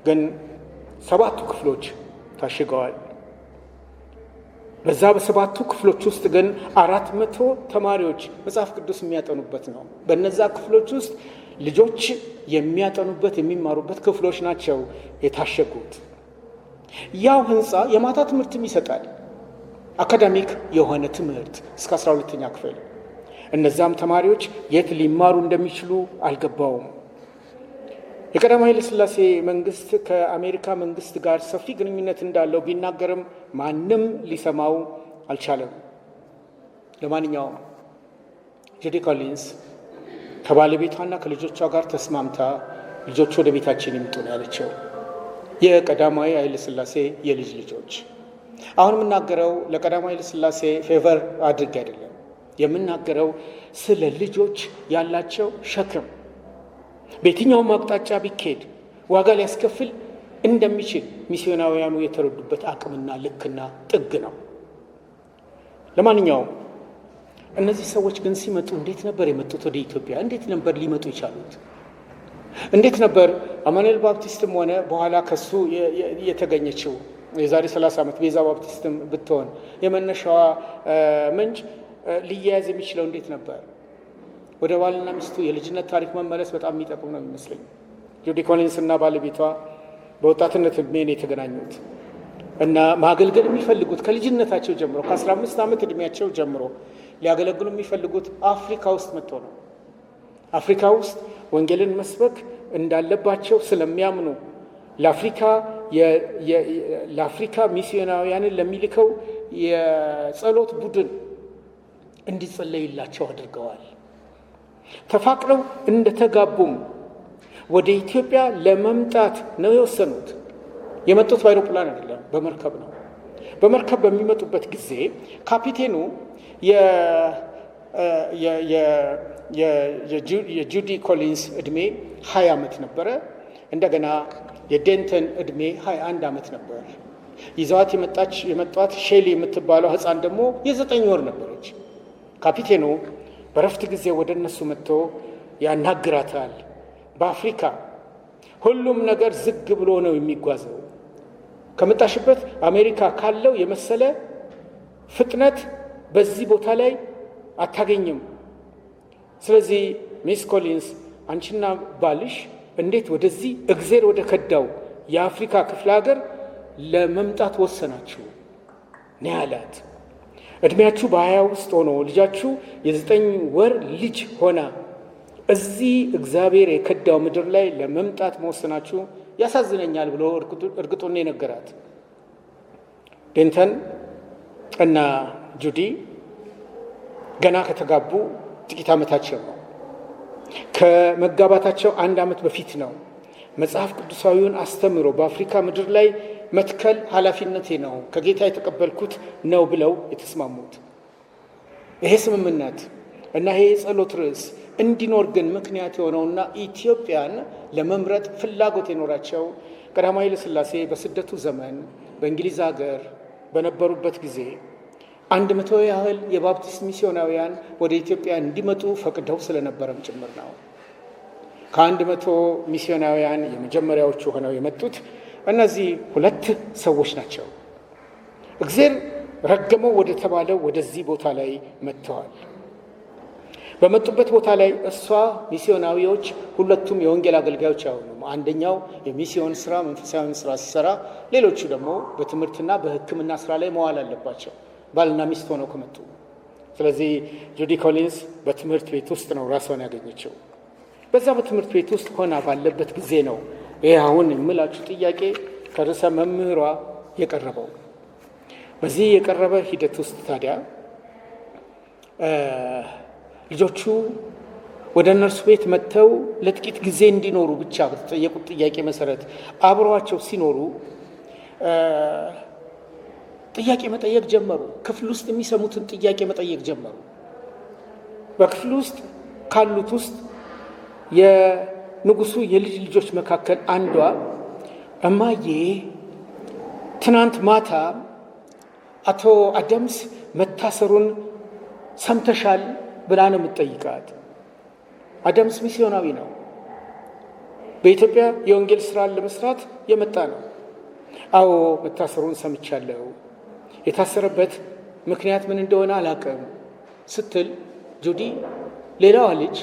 Speaker 1: ግን 7ቱ ክፍሎች ታሽገዋል። በዛ በ7ቱ ክፍሎች ውስጥ ግን 400 ተማሪዎች መጽሐፍ ቅዱስ የሚያጠኑበት ነው። በነዛ ክፍሎች ውስጥ ልጆች የሚያጠኑበት የሚማሩበት ክፍሎች ናቸው የታሸጉት። ያው ህንፃ የማታ ትምህርትም ይሰጣል፣ አካዳሚክ የሆነ ትምህርት እስከ 12ኛ ክፍል። እነዛም ተማሪዎች የት ሊማሩ እንደሚችሉ አልገባውም። የቀዳማዊ ኃይለ ሥላሴ መንግስት ከአሜሪካ መንግስት ጋር ሰፊ ግንኙነት እንዳለው ቢናገርም ማንም ሊሰማው አልቻለም። ለማንኛውም ጁዲ ኮሊንስ ከባለቤቷና ከልጆቿ ጋር ተስማምታ ልጆች ወደ ቤታችን ይምጡ ነው ያለችው። የቀዳማዊ ኃይለ ሥላሴ የልጅ ልጆች። አሁን የምናገረው ለቀዳማዊ ኃይለ ሥላሴ ፌቨር አድርጌ አይደለም። የምናገረው ስለ ልጆች ያላቸው ሸክም በየትኛውም አቅጣጫ ቢካሄድ ዋጋ ሊያስከፍል እንደሚችል ሚስዮናውያኑ የተረዱበት አቅምና ልክና ጥግ ነው። ለማንኛውም እነዚህ ሰዎች ግን ሲመጡ እንዴት ነበር የመጡት? ወደ ኢትዮጵያ እንዴት ነበር ሊመጡ የቻሉት? እንዴት ነበር አማኑኤል ባፕቲስትም ሆነ በኋላ ከሱ የተገኘችው የዛሬ 30 ዓመት ቤዛ ባፕቲስትም ብትሆን የመነሻዋ ምንጭ ሊያያዝ የሚችለው እንዴት ነበር? ወደ ባልና ሚስቱ የልጅነት ታሪክ መመለስ በጣም የሚጠቅም ነው የሚመስለኝ። ጁዲ ኮሊንስ እና ባለቤቷ በወጣትነት ዕድሜ ነው የተገናኙት እና ማገልገል የሚፈልጉት ከልጅነታቸው ጀምሮ ከ15 ዓመት ዕድሜያቸው ጀምሮ ሊያገለግሉ የሚፈልጉት አፍሪካ ውስጥ መጥቶ ነው። አፍሪካ ውስጥ ወንጌልን መስበክ እንዳለባቸው ስለሚያምኑ ለአፍሪካ ሚስዮናውያንን ለሚልከው የጸሎት ቡድን እንዲጸለይላቸው አድርገዋል። ተፋቅረው እንደተጋቡም ወደ ኢትዮጵያ ለመምጣት ነው የወሰኑት። የመጡት በአይሮፕላን አይደለም፣ በመርከብ ነው። በመርከብ በሚመጡበት ጊዜ ካፒቴኑ የጁዲ ኮሊንስ ዕድሜ 20 ዓመት ነበረ። እንደገና የዴንተን ዕድሜ 21 ዓመት ነበር። ይዘዋት የመጧት ሼሊ የምትባለው ሕፃን ደግሞ የ9 ወር ነበረች። ካፒቴኑ በረፍት ጊዜ ወደ እነሱ መጥቶ ያናግራታል። በአፍሪካ ሁሉም ነገር ዝግ ብሎ ነው የሚጓዘው። ከመጣሽበት አሜሪካ ካለው የመሰለ ፍጥነት በዚህ ቦታ ላይ አታገኝም። ስለዚህ ሚስ ኮሊንስ አንቺና ባልሽ እንዴት ወደዚህ እግዜር ወደ ከዳው የአፍሪካ ክፍለ ሀገር ለመምጣት ወሰናችሁ ነው ያላት። እድሜያችሁ በ20 ውስጥ ሆኖ ልጃችሁ የ9 ወር ልጅ ሆና እዚህ እግዚአብሔር የከዳው ምድር ላይ ለመምጣት መወሰናችሁ ያሳዝነኛል ብሎ እርግጡን ነገራት። ዴንተን እና ጁዲ ገና ከተጋቡ ጥቂት ዓመታቸው ነው። ከመጋባታቸው 1 ዓመት በፊት ነው መጽሐፍ ቅዱሳዊውን አስተምሮ በአፍሪካ ምድር ላይ መትከል ኃላፊነቴ ነው፣ ከጌታ የተቀበልኩት ነው ብለው የተስማሙት። ይሄ ስምምነት እና ይሄ የጸሎት ርዕስ እንዲኖር ግን ምክንያት የሆነውና ኢትዮጵያን ለመምረጥ ፍላጎት የኖራቸው ቀዳማዊ ኃይለ ሥላሴ በስደቱ ዘመን በእንግሊዝ ሀገር በነበሩበት ጊዜ 100 ያህል የባፕቲስት ሚስዮናውያን ወደ ኢትዮጵያ እንዲመጡ ፈቅደው ስለነበረም ጭምር ነው። ከ100 ሚስዮናውያን የመጀመሪያዎቹ ሆነው የመጡት እነዚህ 2 ሰዎች ናቸው። እግዚአብሔር ረገመው ወደ ተባለው ወደዚህ ቦታ ላይ መጥተዋል። በመጡበት ቦታ ላይ እሷ ሚስዮናዊዎች ሁለቱም የወንጌል አገልጋዮች አይሆኑም። አንደኛው የሚስዮን ስራ መንፈሳዊ ስራ ሲሰራ፣ ሌሎቹ ደግሞ በትምህርትና በሕክምና ስራ ላይ መዋል አለባቸው ባልና ሚስት ሆነው ከመጡ። ስለዚህ ጁዲ ኮሊንስ በትምህርት ቤት ውስጥ ነው ራሷን ያገኘችው። በዛ በትምህርት ቤት ውስጥ ሆና ባለበት ጊዜ ነው ይህ አሁን የምላችሁ ጥያቄ ከርዕሰ መምህሯ የቀረበው። በዚህ የቀረበ ሂደት ውስጥ ታዲያ ልጆቹ ወደ እነርሱ ቤት መጥተው ለጥቂት ጊዜ እንዲኖሩ ብቻ በተጠየቁት ጥያቄ መሰረት አብረዋቸው ሲኖሩ ጥያቄ መጠየቅ ጀመሩ። ክፍል ውስጥ የሚሰሙትን ጥያቄ መጠየቅ ጀመሩ። በክፍል ውስጥ ካሉት ውስጥ የንጉሱ የልጅ ልጆች መካከል አንዷ እማዬ ትናንት ማታ አቶ አደምስ መታሰሩን ሰምተሻል ብላ ነው የምትጠይቃት። አደምስ ሚስዮናዊ ነው። በኢትዮጵያ የወንጌል ስራን ለመስራት የመጣ ነው። አዎ መታሰሩን ሰምቻለሁ። የታሰረበት ምክንያት ምን እንደሆነ አላውቅም ስትል ጁዲ ሌላዋ ልጅ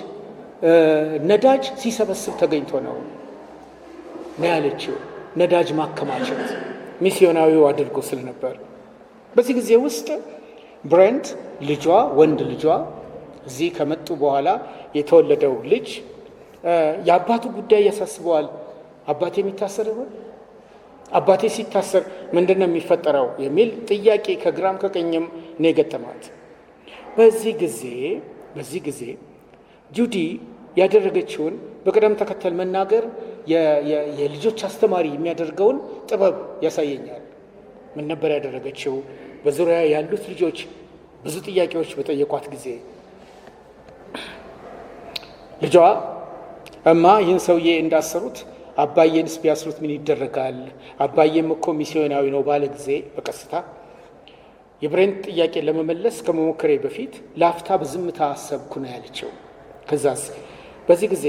Speaker 1: ነዳጅ ሲሰበስብ ተገኝቶ ነው ያለችው። ነዳጅ ማከማቸት ሚስዮናዊው አድርጎ ስለነበር በዚህ ጊዜ ውስጥ ብሬንት ልጇ ወንድ ልጇ እዚህ ከመጡ በኋላ የተወለደው ልጅ የአባቱ ጉዳይ ያሳስበዋል። አባቴ የሚታሰር ይሆን? አባቴ ሲታሰር ምንድን ነው የሚፈጠረው የሚል ጥያቄ ከግራም ከቀኝም ነው የገጠማት። በዚህ ጊዜ ጁዲ ያደረገችውን በቅደም ተከተል መናገር የልጆች አስተማሪ የሚያደርገውን ጥበብ ያሳየኛል። ምን ነበር ያደረገችው? በዙሪያ ያሉት ልጆች ብዙ ጥያቄዎች በጠየቋት ጊዜ ልጇ እማ ይህን ሰውዬ እንዳሰሩት አባዬንስ ቢያስሩት ምን ይደረጋል? አባዬም እኮ ሚስዮናዊ ነው ባለ ጊዜ በቀስታ የብሬንት ጥያቄ ለመመለስ ከመሞከሬ በፊት ላፍታ በዝምታ አሰብኩ ነው ያለችው። ከዛስ በዚህ ጊዜ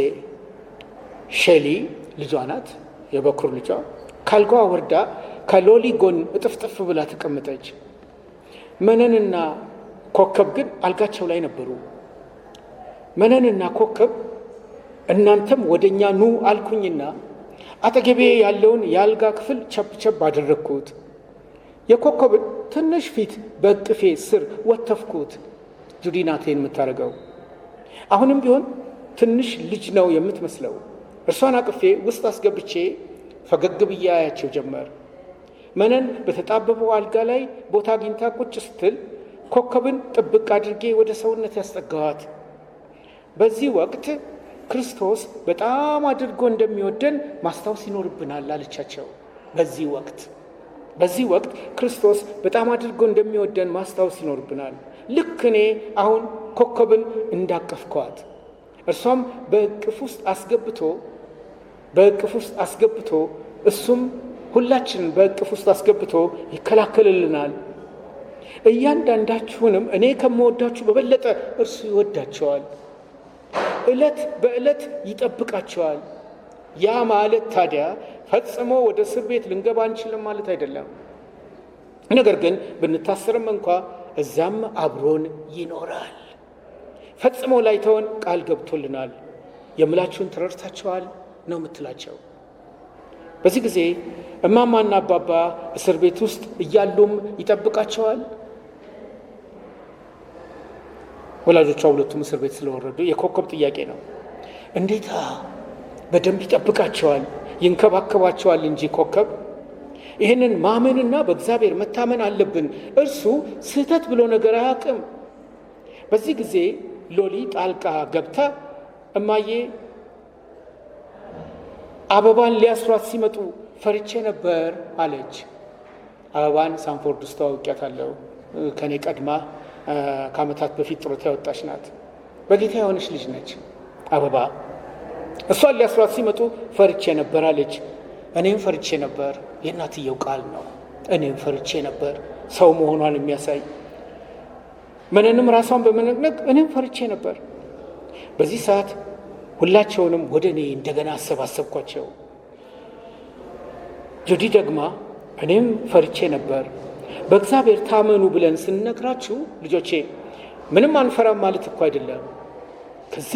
Speaker 1: ሼሊ ልጇ ናት፣ የበኩር ልጇ ካልጋዋ ወርዳ ከሎሊ ጎን እጥፍጥፍ ብላ ተቀመጠች። መነንና ኮከብ ግን አልጋቸው ላይ ነበሩ። መነንና ኮከብ እናንተም ወደኛ ኑ አልኩኝና አጠገቤ ያለውን የአልጋ ክፍል ቸብቸብ አደረግኩት። የኮከብን ትንሽ ፊት በእቅፌ ስር ወተፍኩት። ጁዲ ናቴን የምታደርገው አሁንም ቢሆን ትንሽ ልጅ ነው የምትመስለው። እርሷን አቅፌ ውስጥ አስገብቼ ፈገግ ብዬ አያቸው ጀመር። መነን በተጣበበው አልጋ ላይ ቦታ አግኝታ ቁጭ ስትል ኮከብን ጥብቅ አድርጌ ወደ ሰውነት ያስጠጋዋት። በዚህ ወቅት ክርስቶስ በጣም አድርጎ እንደሚወደን ማስታወስ ይኖርብናል አለቻቸው። በዚህ ወቅት ክርስቶስ በጣም አድርጎ እንደሚወደን ማስታወስ ይኖርብናል። ልክ እኔ አሁን ኮከብን እንዳቀፍኳት እርሷም በእቅፍ ውስጥ አስገብቶ እሱም ሁላችንን በእቅፍ ውስጥ አስገብቶ ይከላከልልናል። እያንዳንዳችሁንም እኔ ከምወዳችሁ በበለጠ እርሱ ይወዳቸዋል፣ ዕለት በዕለት ይጠብቃቸዋል። ያ ማለት ታዲያ ፈጽሞ ወደ እስር ቤት ልንገባ አንችልም ማለት አይደለም። ነገር ግን ብንታሰርም እንኳ እዛም አብሮን ይኖራል። ፈጽሞ ላይተወን ቃል ገብቶልናል። የምላችሁን ተረድታችኋል ነው የምትላቸው። በዚህ ጊዜ እማማና አባባ እስር ቤት ውስጥ እያሉም ይጠብቃቸዋል። ወላጆቿ ሁለቱም እስር ቤት ስለወረዱ የኮከብ ጥያቄ ነው። እንዴታ በደንብ ይጠብቃቸዋል፣ ይንከባከባቸዋል እንጂ ኮከብ። ይህንን ማመንና በእግዚአብሔር መታመን አለብን። እርሱ ስህተት ብሎ ነገር አያውቅም። በዚህ ጊዜ ሎሊ ጣልቃ ገብታ እማዬ አበባን ሊያስሯት ሲመጡ ፈርቼ ነበር አለች። አበባን ሳንፎርድ ውስጥ አውቂያታለሁ። ከኔ ቀድማ ከዓመታት በፊት ጡረታ ያወጣች ናት። በጌታ የሆነች ልጅ ነች አበባ። እሷን ሊያስሯት ሲመጡ ፈርቼ ነበር አለች። እኔም ፈርቼ ነበር። የእናትየው ቃል ነው። እኔም ፈርቼ ነበር፣ ሰው መሆኗን የሚያሳይ መነንም ራሷን በመነቅነቅ እኔም ፈርቼ ነበር። በዚህ ሰዓት ሁላቸውንም ወደ እኔ እንደገና አሰባሰብኳቸው። ጁዲ ደግማ እኔም ፈርቼ ነበር። በእግዚአብሔር ታመኑ ብለን ስንነግራችሁ ልጆቼ ምንም አንፈራም ማለት እኮ አይደለም። ከዛ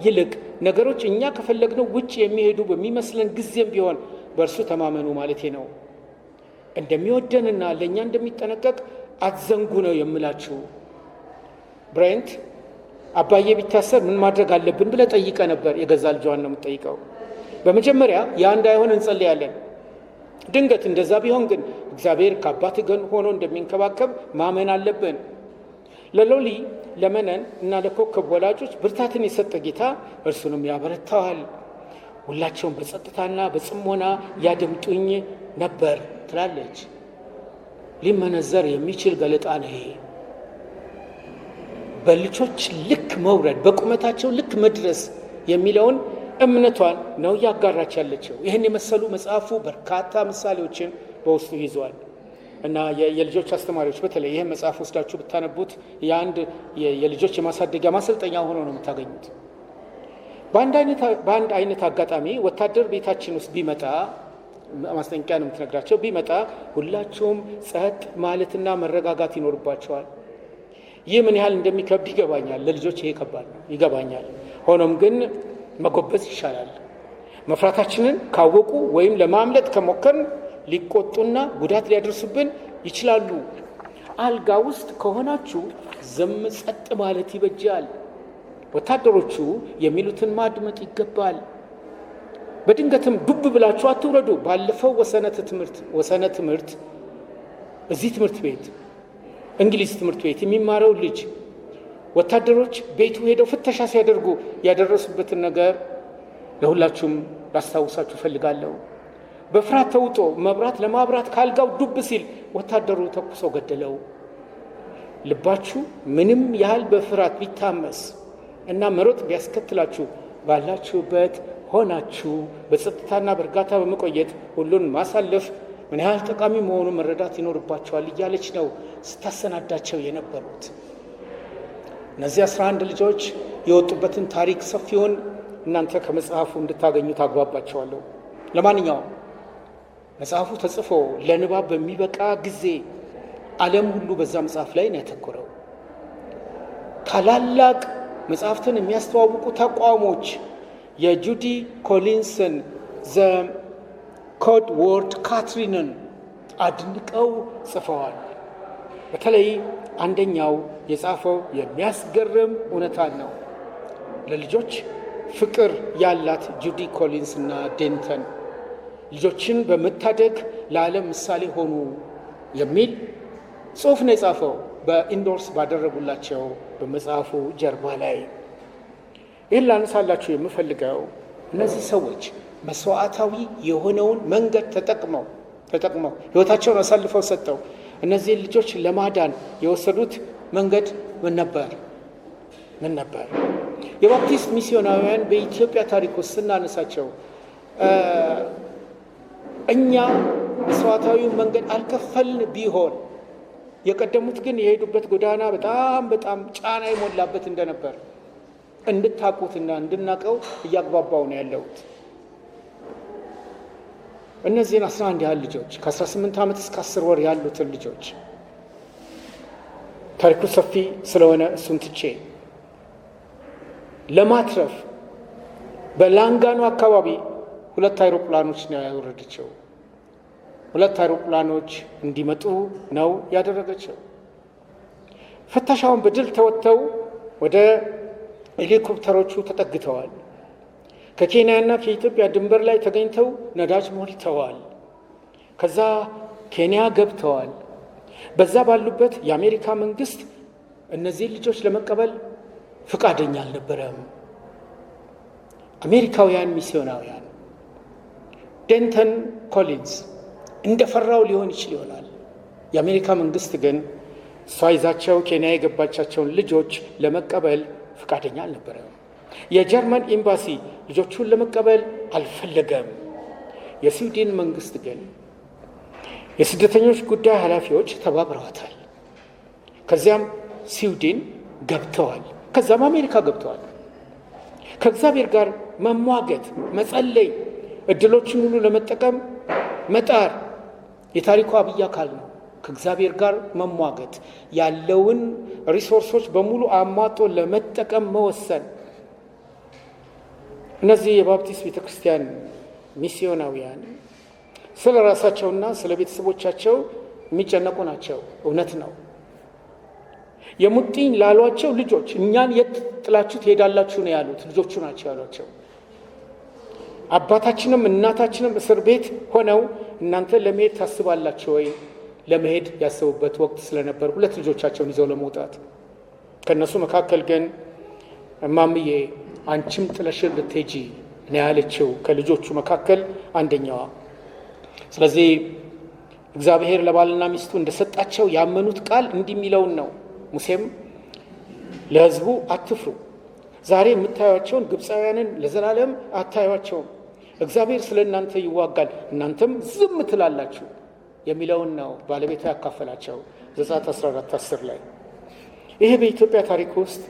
Speaker 1: ይልቅ ነገሮች እኛ ከፈለግነው ውጭ የሚሄዱ በሚመስለን ጊዜም ቢሆን በእርሱ ተማመኑ ማለቴ ነው። እንደሚወደንና ለእኛ እንደሚጠነቀቅ አትዘንጉ ነው የምላችሁ። ብሬንት አባዬ ቢታሰር ምን ማድረግ አለብን ብለህ ጠይቀ ነበር። የገዛ ልጇን ነው የምትጠይቀው። በመጀመሪያ ያ እንዳይሆን እንጸልያለን። ድንገት እንደዛ ቢሆን ግን እግዚአብሔር ከአባት ገን ሆኖ እንደሚንከባከብ ማመን አለብን። ለሎሊ ለመነን እና ለኮከብ ወላጆች ብርታትን የሰጠ ጌታ እርሱንም ያበረታዋል። ሁላቸውም በጸጥታና በጽሞና ያደምጡኝ ነበር ትላለች። ሊመነዘር የሚችል ገለጣ ነው ይሄ። በልጆች ልክ መውረድ፣ በቁመታቸው ልክ መድረስ የሚለውን እምነቷን ነው እያጋራች ያለችው። ይህን የመሰሉ መጽሐፉ በርካታ ምሳሌዎችን በውስጡ ይዘዋል እና የልጆች አስተማሪዎች በተለይ ይህን መጽሐፍ ወስዳችሁ ብታነቡት የአንድ የልጆች የማሳደጊያ ማሰልጠኛ ሆኖ ነው የምታገኙት። በአንድ አይነት አጋጣሚ ወታደር ቤታችን ውስጥ ቢመጣ፣ ማስጠንቀቂያ ነው የምትነግራቸው፣ ቢመጣ ሁላቸውም ጸጥ ማለትና መረጋጋት ይኖርባቸዋል። ይህ ምን ያህል እንደሚከብድ ይገባኛል። ለልጆች ይሄ ከባድ ነው ይገባኛል። ሆኖም ግን መጎበዝ ይሻላል። መፍራታችንን ካወቁ ወይም ለማምለጥ ከሞከርን ሊቆጡና ጉዳት ሊያደርሱብን ይችላሉ። አልጋ ውስጥ ከሆናችሁ ዝም ጸጥ ማለት ይበጃል። ወታደሮቹ የሚሉትን ማድመጥ ይገባል። በድንገትም ዱብ ብላችሁ አትውረዱ። ባለፈው ወሰነ ትምህርት እዚህ ትምህርት ቤት እንግሊዝ ትምህርት ቤት የሚማረው ልጅ ወታደሮች ቤቱ ሄደው ፍተሻ ሲያደርጉ ያደረሱበትን ነገር ለሁላችሁም ላስታውሳችሁ ፈልጋለሁ። በፍርሃት ተውጦ መብራት ለማብራት ካልጋው ዱብ ሲል ወታደሩ ተኩሶ ገደለው። ልባችሁ ምንም ያህል በፍርሃት ቢታመስ እና መሮጥ ቢያስከትላችሁ ባላችሁበት ሆናችሁ በጸጥታና በእርጋታ በመቆየት ሁሉን ማሳለፍ ምን ያህል ጠቃሚ መሆኑን መረዳት ይኖርባቸዋል እያለች ነው ስታሰናዳቸው የነበሩት። እነዚህ 11 ልጆች የወጡበትን ታሪክ ሰፊውን እናንተ ከመጽሐፉ እንድታገኙ ታግባባቸዋለሁ። ለማንኛውም መጽሐፉ ተጽፎ ለንባብ በሚበቃ ጊዜ ዓለም ሁሉ በዛ መጽሐፍ ላይ ነው ያተኮረው። ታላላቅ መጽሐፍትን የሚያስተዋውቁ ተቋሞች የጁዲ ኮሊንስን ዘ ኮድ ወርድ ካትሪንን አድንቀው ጽፈዋል። በተለይ አንደኛው የጻፈው የሚያስገርም እውነታን ነው። ለልጆች ፍቅር ያላት ጁዲ ኮሊንስ እና ዴንተን ልጆችን በመታደግ ለዓለም ምሳሌ ሆኑ የሚል ጽሑፍ ነው የጻፈው በኢንዶርስ ባደረጉላቸው በመጽሐፉ ጀርባ ላይ። ይህን ላነሳላችሁ የምፈልገው እነዚህ ሰዎች መስዋዕታዊ የሆነውን መንገድ ተጠቅመው ሕይወታቸውን አሳልፈው ሰጠው እነዚህን ልጆች ለማዳን የወሰዱት መንገድ ምን ነበር? የባፕቲስት ሚስዮናውያን በኢትዮጵያ ታሪክ ውስጥ ስናነሳቸው እኛ መስዋዕታዊውን መንገድ አልከፈልን ቢሆን የቀደሙት ግን የሄዱበት ጎዳና በጣም ጫና የሞላበት እንደነበር እንድታቁትና እንድናቀው እያግባባው ነው ያለሁት። እነዚህን 11 ያህል ልጆች ከ18 ዓመት እስከ 10 ወር ያሉትን ልጆች ታሪኩ ሰፊ ስለሆነ እሱን ትቼ ለማትረፍ በላንጋኖ አካባቢ 2 አይሮፕላኖች ነው ያወረደችው። 2 አይሮፕላኖች እንዲመጡ ነው ያደረገችው። ፍተሻውን በድል ተወጥተው ወደ ሄሊኮፕተሮቹ ተጠግተዋል። ከኬንያና ከኢትዮጵያ ድንበር ላይ ተገኝተው ነዳጅ ሞልተዋል። ከዛ ኬንያ ገብተዋል። በዛ ባሉበት የአሜሪካ መንግስት እነዚህ ልጆች ለመቀበል ፍቃደኛ አልነበረም። አሜሪካውያን ሚስዮናውያን ዴንተን ኮሊንስ እንደፈራው ሊሆን ይችል ይሆናል። የአሜሪካ መንግስት ግን እሷ ይዛቸው ኬንያ የገባቻቸውን ልጆች ለመቀበል ፍቃደኛ አልነበረም። የጀርመን ኤምባሲ ልጆቹን ለመቀበል አልፈለገም። የስዊድን መንግስት ግን የስደተኞች ጉዳይ ኃላፊዎች ተባብረዋታል። ከዚያም ስዊድን ገብተዋል። ከዛም አሜሪካ ገብተዋል። ከእግዚአብሔር ጋር መሟገት፣ መጸለይ፣ እድሎችን ሁሉ ለመጠቀም መጣር የታሪኩ አብይ አካል ነው። ከእግዚአብሔር ጋር መሟገት፣ ያለውን ሪሶርሶች በሙሉ አሟጦ ለመጠቀም መወሰን። እነዚህ የባፕቲስት ቤተክርስቲያን ሚስዮናውያን ስለ ራሳቸውና ስለ ቤተሰቦቻቸው የሚጨነቁ ናቸው። እውነት ነው። የሙጥኝ ላሏቸው ልጆች እኛን የት ጥላችሁ ትሄዳላችሁ ነው ያሉት። ልጆቹ ናቸው ያሏቸው። አባታችንም እናታችንም እስር ቤት ሆነው እናንተ ለመሄድ ታስባላችሁ ወይ? ለመሄድ ያሰቡበት ወቅት ስለነበር 2 ልጆቻቸውን ይዘው ለመውጣት። ከነሱ መካከል ግን እማምዬ አንቺም ጥለሽን ልትሄጂ ነው ያለችው ከልጆቹ መካከል አንደኛዋ። ስለዚህ እግዚአብሔር ለባልና ሚስቱ እንደሰጣቸው ያመኑት ቃል እንዲህ የሚለውን ነው። ሙሴም ለሕዝቡ አትፍሩ፣ ዛሬ የምታዩቸውን ግብፃውያንን ለዘላለም አታዩቸውም፣ እግዚአብሔር ስለ እናንተ ይዋጋል፣ እናንተም ዝም ትላላችሁ የሚለውን ነው ባለቤቷ ያካፈላቸው ዘጸአት 14:10 ላይ። ይሄ በኢትዮጵያ ታሪክ ውስጥ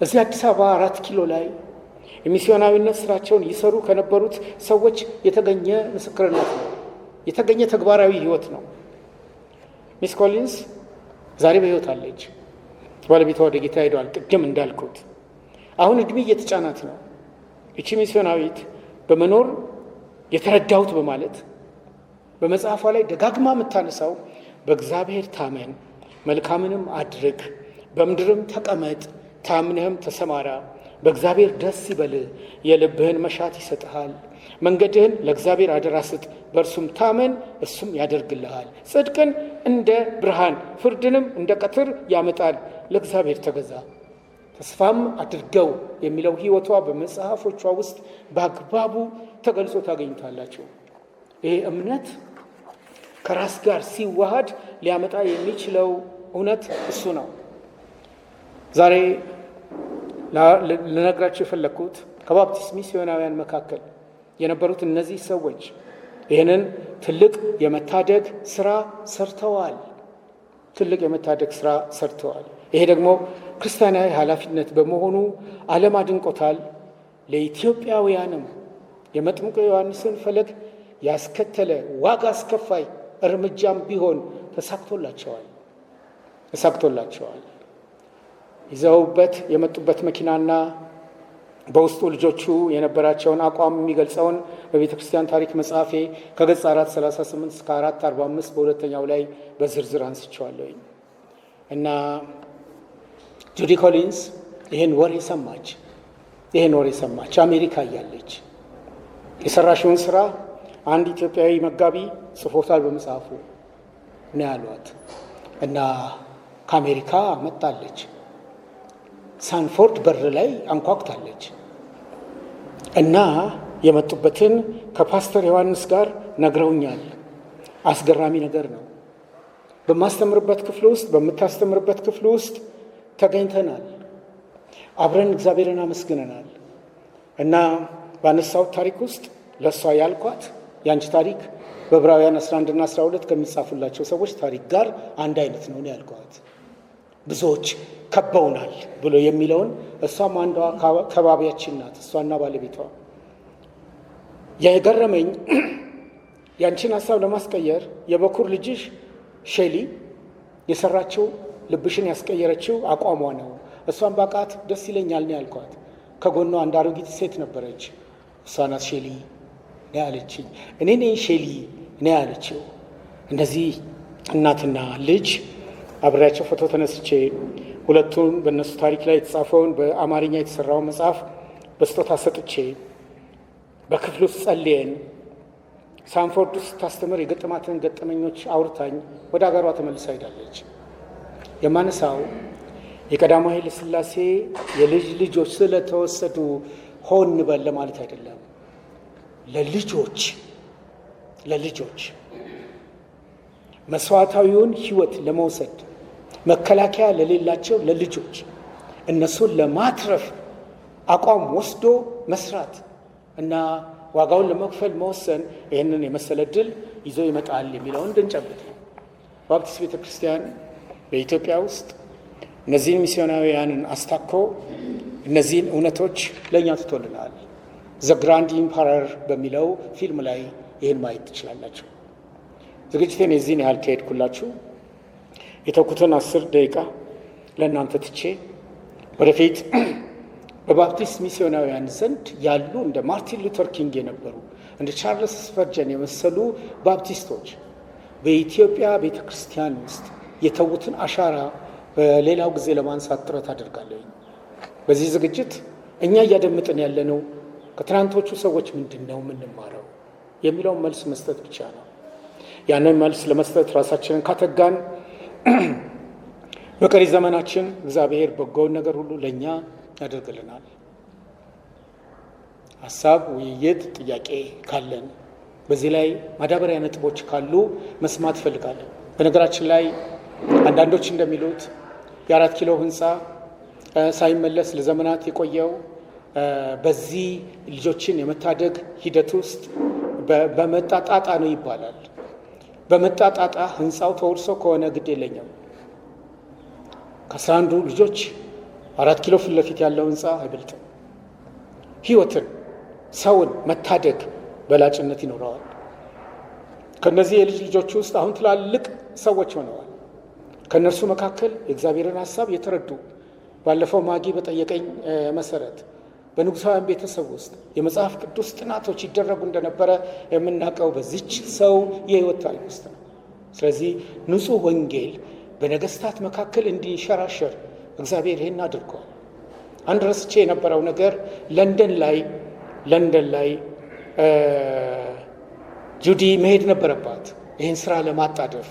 Speaker 1: እዚህ አዲስ አበባ 4 ኪሎ ላይ የሚስዮናዊነት ስራቸውን ይሰሩ ከነበሩት ሰዎች የተገኘ ምስክርነት ነው፣ የተገኘ ተግባራዊ ህይወት ነው። ሚስ ኮሊንስ ዛሬ በህይወት አለች። ባለቤቷ ወደ ጌታ ሄዷል። ቅድም እንዳልኩት አሁን እድሜ እየተጫናት ነው። እቺ ሚስዮናዊት በመኖር የተረዳሁት በማለት በመጽሐፏ ላይ ደጋግማ የምታነሳው በእግዚአብሔር ታመን፣ መልካምንም አድርግ፣ በምድርም ተቀመጥ፣ ታምነህም ተሰማራ፣ በእግዚአብሔር ደስ ይበልህ፣ የልብህን መሻት ይሰጥሃል፣ መንገድህን ለእግዚአብሔር አደራ ስጥ፣ በእርሱም ታመን፣ እሱም ያደርግልሃል፣ ጽድቅን እንደ ብርሃን ፍርድንም እንደ ቀትር ያመጣል፣ ለእግዚአብሔር ተገዛ፣ ተስፋም አድርገው የሚለው ህይወቷ በመጽሐፎቿ ውስጥ በአግባቡ ተገልጾ ታገኙታላችሁ። ይሄ እምነት ከራስ ጋር ሲዋሃድ ሊያመጣ የሚችለው እውነት እሱ ነው። ዛሬ ልነግራችሁ የፈለግኩት ከባፕቲስት ሚስዮናውያን መካከል የነበሩት እነዚህ ሰዎች ይህንን ትልቅ የመታደግ ስራ ሰርተዋል። ይሄ ደግሞ ክርስቲያናዊ ኃላፊነት በመሆኑ ዓለም አድንቆታል። ለኢትዮጵያውያንም የመጥምቁ ዮሐንስን ፈለግ ያስከተለ ዋጋ አስከፋይ እርምጃም ቢሆን ተሳክቶላቸዋል። ይዘውበት የመጡበት መኪናና በውስጡ ልጆቹ የነበራቸውን አቋም የሚገልጸውን በቤተ ክርስቲያን ታሪክ መጽሐፌ ከገጽ 438 እስከ 445 በሁለተኛው ላይ በዝርዝር አንስቼዋለሁ። እና ጁዲ ኮሊንስ ይህን ወሬ ሰማች። አሜሪካ እያለች የሰራሽውን ስራ አንድ ኢትዮጵያዊ መጋቢ ጽፎታል በመጽሐፉ ነው ያሏት። እና ከአሜሪካ መጣለች። ሳንፎርድ በር ላይ አንኳኩታለች። እና የመጡበትን ከፓስተር ዮሐንስ ጋር ነግረውኛል። አስገራሚ ነገር ነው። በምታስተምርበት ክፍል ውስጥ ተገኝተናል። አብረን እግዚአብሔርን አመስግነናል። እና ባነሳሁት ታሪክ ውስጥ ለእሷ ያልኳት የአንቺ ታሪክ በዕብራውያን 11 እና 12 ከሚጻፉላቸው ሰዎች ታሪክ ጋር አንድ አይነት ነው ያልኳት። ብዙዎች ከበውናል ብሎ የሚለውን እሷም አንዷ ከባቢያችን ናት፣ እሷና ባለቤቷ። የገረመኝ ያንቺን ሀሳብ ለማስቀየር የበኩር ልጅሽ ሼሊ የሰራችው ልብሽን ያስቀየረችው አቋሟ ነው። እሷን ባቃት ደስ ይለኛል ነው ያልኳት። ከጎኗ አንድ አሮጊት ሴት ነበረች። እሷ ናት ሼሊ ነው ያለችኝ። እኔ ነኝ ሼሊ ነው ያለችው። እነዚህ እናትና ልጅ አብሬያቸው ፎቶ ተነስቼ ሁለቱን በእነሱ ታሪክ ላይ የተጻፈውን በአማርኛ የተሰራውን መጽሐፍ በስጦታ ሰጥቼ በክፍል ውስጥ ጸልየን ሳንፎርድ ውስጥ ታስተምር የገጠማትን ገጠመኞች አውርታኝ ወደ አገሯ ተመልሳ ሄዳለች። የማነሳው የቀዳማዊ ኃይለ ሥላሴ የልጅ ልጆች ስለተወሰዱ ሆን በል ለማለት አይደለም። ለልጆች መስዋዕታዊውን ሕይወት ለመውሰድ መከላከያ ለሌላቸው ለልጆች እነሱን ለማትረፍ አቋም ወስዶ መስራት እና ዋጋውን ለመክፈል መወሰን ይህንን የመሰለ ድል ይዞ ይመጣል የሚለውን እንድንጨብጥ ነው። ባፕቲስት ቤተ ክርስቲያን በኢትዮጵያ ውስጥ እነዚህን ሚስዮናውያንን አስታኮ እነዚህን እውነቶች ለእኛ ትቶልናል። ዘ ግራንድ ኢምፓረር በሚለው ፊልም ላይ ይህን ማየት ትችላላችሁ። ዝግጅቴን የዚህን ያህል ከሄድኩላችሁ የተኩትን 10 ደቂቃ ለእናንተ ትቼ ወደፊት በባፕቲስት ሚስዮናውያን ዘንድ ያሉ እንደ ማርቲን ሉተር ኪንግ የነበሩ እንደ ቻርልስ ስፐርጀን የመሰሉ ባፕቲስቶች በኢትዮጵያ ቤተ ክርስቲያን ውስጥ የተዉትን አሻራ በሌላው ጊዜ ለማንሳት ጥረት አድርጋለሁ። በዚህ ዝግጅት እኛ እያደመጥን ያለነው ከትናንቶቹ ሰዎች ምንድን ነው የምንማረው የሚለውን መልስ መስጠት ብቻ ነው። ያንን መልስ ለመስጠት ራሳችንን ካተጋን በቀሪ ዘመናችን እግዚአብሔር በጎውን ነገር ሁሉ ለእኛ ያደርግልናል። ሀሳብ፣ ውይይት፣ ጥያቄ ካለን በዚህ ላይ ማዳበሪያ ነጥቦች ካሉ መስማት እፈልጋለሁ። በነገራችን ላይ አንዳንዶች እንደሚሉት የ4 ኪሎ ህንፃ ሳይመለስ ለዘመናት የቆየው በዚህ ልጆችን የመታደግ ሂደት ውስጥ በመጣጣጣ ነው ይባላል። በመጣጣጣ ህንፃው ተወርሶ ከሆነ ግድ የለኝም። ከ11 ልጆች 4 ኪሎ ፊት ለፊት ያለው ህንፃ አይበልጥም። ህይወትን፣ ሰውን መታደግ በላጭነት ይኖረዋል። ከነዚህ የልጅ ልጆች ውስጥ አሁን ትላልቅ ሰዎች ሆነዋል። ከነርሱ መካከል የእግዚአብሔርን ሀሳብ የተረዱ ባለፈው ማጊ በጠየቀኝ መሰረት በንጉሳውያን ቤተሰብ ውስጥ የመጽሐፍ ቅዱስ ጥናቶች ይደረጉ እንደነበረ የምናውቀው በዚች ሰው የህይወት ታሪክ ውስጥ ነው። ስለዚህ ንጹህ ወንጌል በነገስታት መካከል እንዲንሸራሸር እግዚአብሔር ይህን አድርጓል። አንድ ረስቼ የነበረው ነገር ለንደን ላይ ጁዲ መሄድ ነበረባት። ይህን ስራ ለማጣደፍ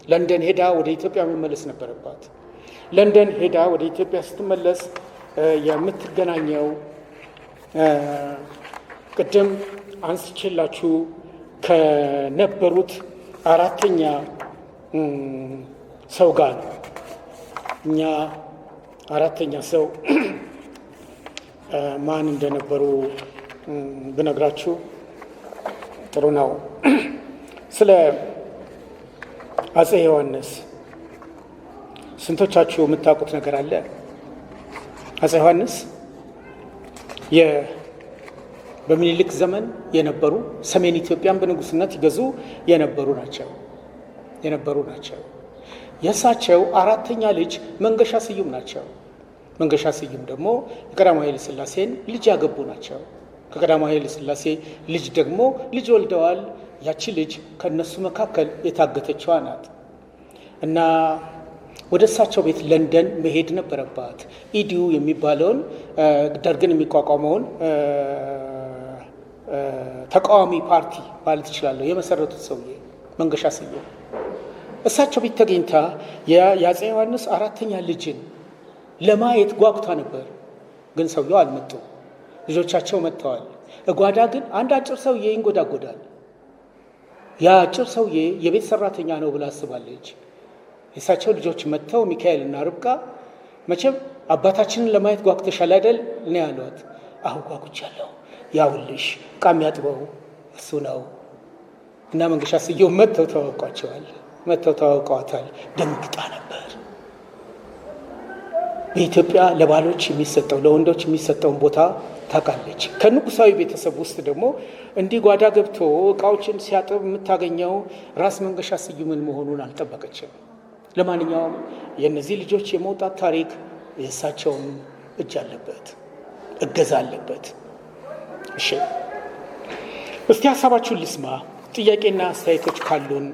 Speaker 1: ለንደን ሄዳ ወደ ኢትዮጵያ መመለስ ነበረባት። ለንደን ሄዳ ወደ ኢትዮጵያ ስትመለስ የምትገናኘው ቅድም አንስቼላችሁ ከነበሩት 4ኛ ሰው ጋር ነው። እኛ 4ኛ ሰው ማን እንደነበሩ ብነግራችሁ ጥሩ ነው። ስለ አፄ ዮሐንስ ስንቶቻችሁ የምታውቁት ነገር አለ? አፄ ዮሐንስ በምኒልክ ዘመን የነበሩ ሰሜን ኢትዮጵያን በንጉስነት ይገዙ የነበሩ ናቸው። የእሳቸው 4ኛ ልጅ መንገሻ ስዩም ናቸው። መንገሻ ስዩም ደግሞ የቀዳማዊ ኃይለ ሥላሴን ልጅ ያገቡ ናቸው። ከቀዳማዊ ኃይለ ሥላሴ ልጅ ደግሞ ልጅ ወልደዋል። ያቺ ልጅ ከነሱ መካከል የታገተችዋ ናት እና ወደ እሳቸው ቤት ለንደን መሄድ ነበረባት። ኢዲዩ የሚባለውን ደርግን የሚቋቋመውን ተቃዋሚ ፓርቲ ማለት ይችላለሁ የመሰረቱት ሰውዬ መንገሻ ስዩም እሳቸው ቤት ተገኝታ የአፄ ዮሐንስ 4ኛ ልጅን ለማየት ጓጉታ ነበር። ግን ሰውየው አልመጡም። ልጆቻቸው መጥተዋል። እጓዳ ግን አንድ አጭር ሰውዬ ይንጎዳጎዳል። ያ አጭር ሰውዬ የቤት ሰራተኛ ነው ብላ አስባለች። የእሳቸው ልጆች መጥተው ሚካኤልና ርብቃ መቼም አባታችንን ለማየት ጓጉተሻል አይደል እኔ ያሏት። አሁን ጓጉቻለሁ፣ ያውልሽ ዕቃ የሚያጥበው እሱ ነው እና መንገሻ ስዩም መጥተው ተዋውቋቸዋል። መጥተው ተዋውቀዋታል። ደንግጣ ነበር። በኢትዮጵያ ለባሎች የሚሰጠው ለወንዶች የሚሰጠውን ቦታ ታውቃለች። ከንጉሳዊ ቤተሰብ ውስጥ ደግሞ እንዲህ ጓዳ ገብቶ እቃዎችን ሲያጥብ የምታገኘው ራስ መንገሻ ስዩምን መሆኑን አልጠበቀችም። ለማንኛውም የእነዚህ ልጆች የመውጣት ታሪክ የእሳቸውን እጅ አለበት፣ እገዛ አለበት። እሺ፣ እስቲ ሀሳባችሁን ልስማ። ጥያቄና አስተያየቶች ካሉን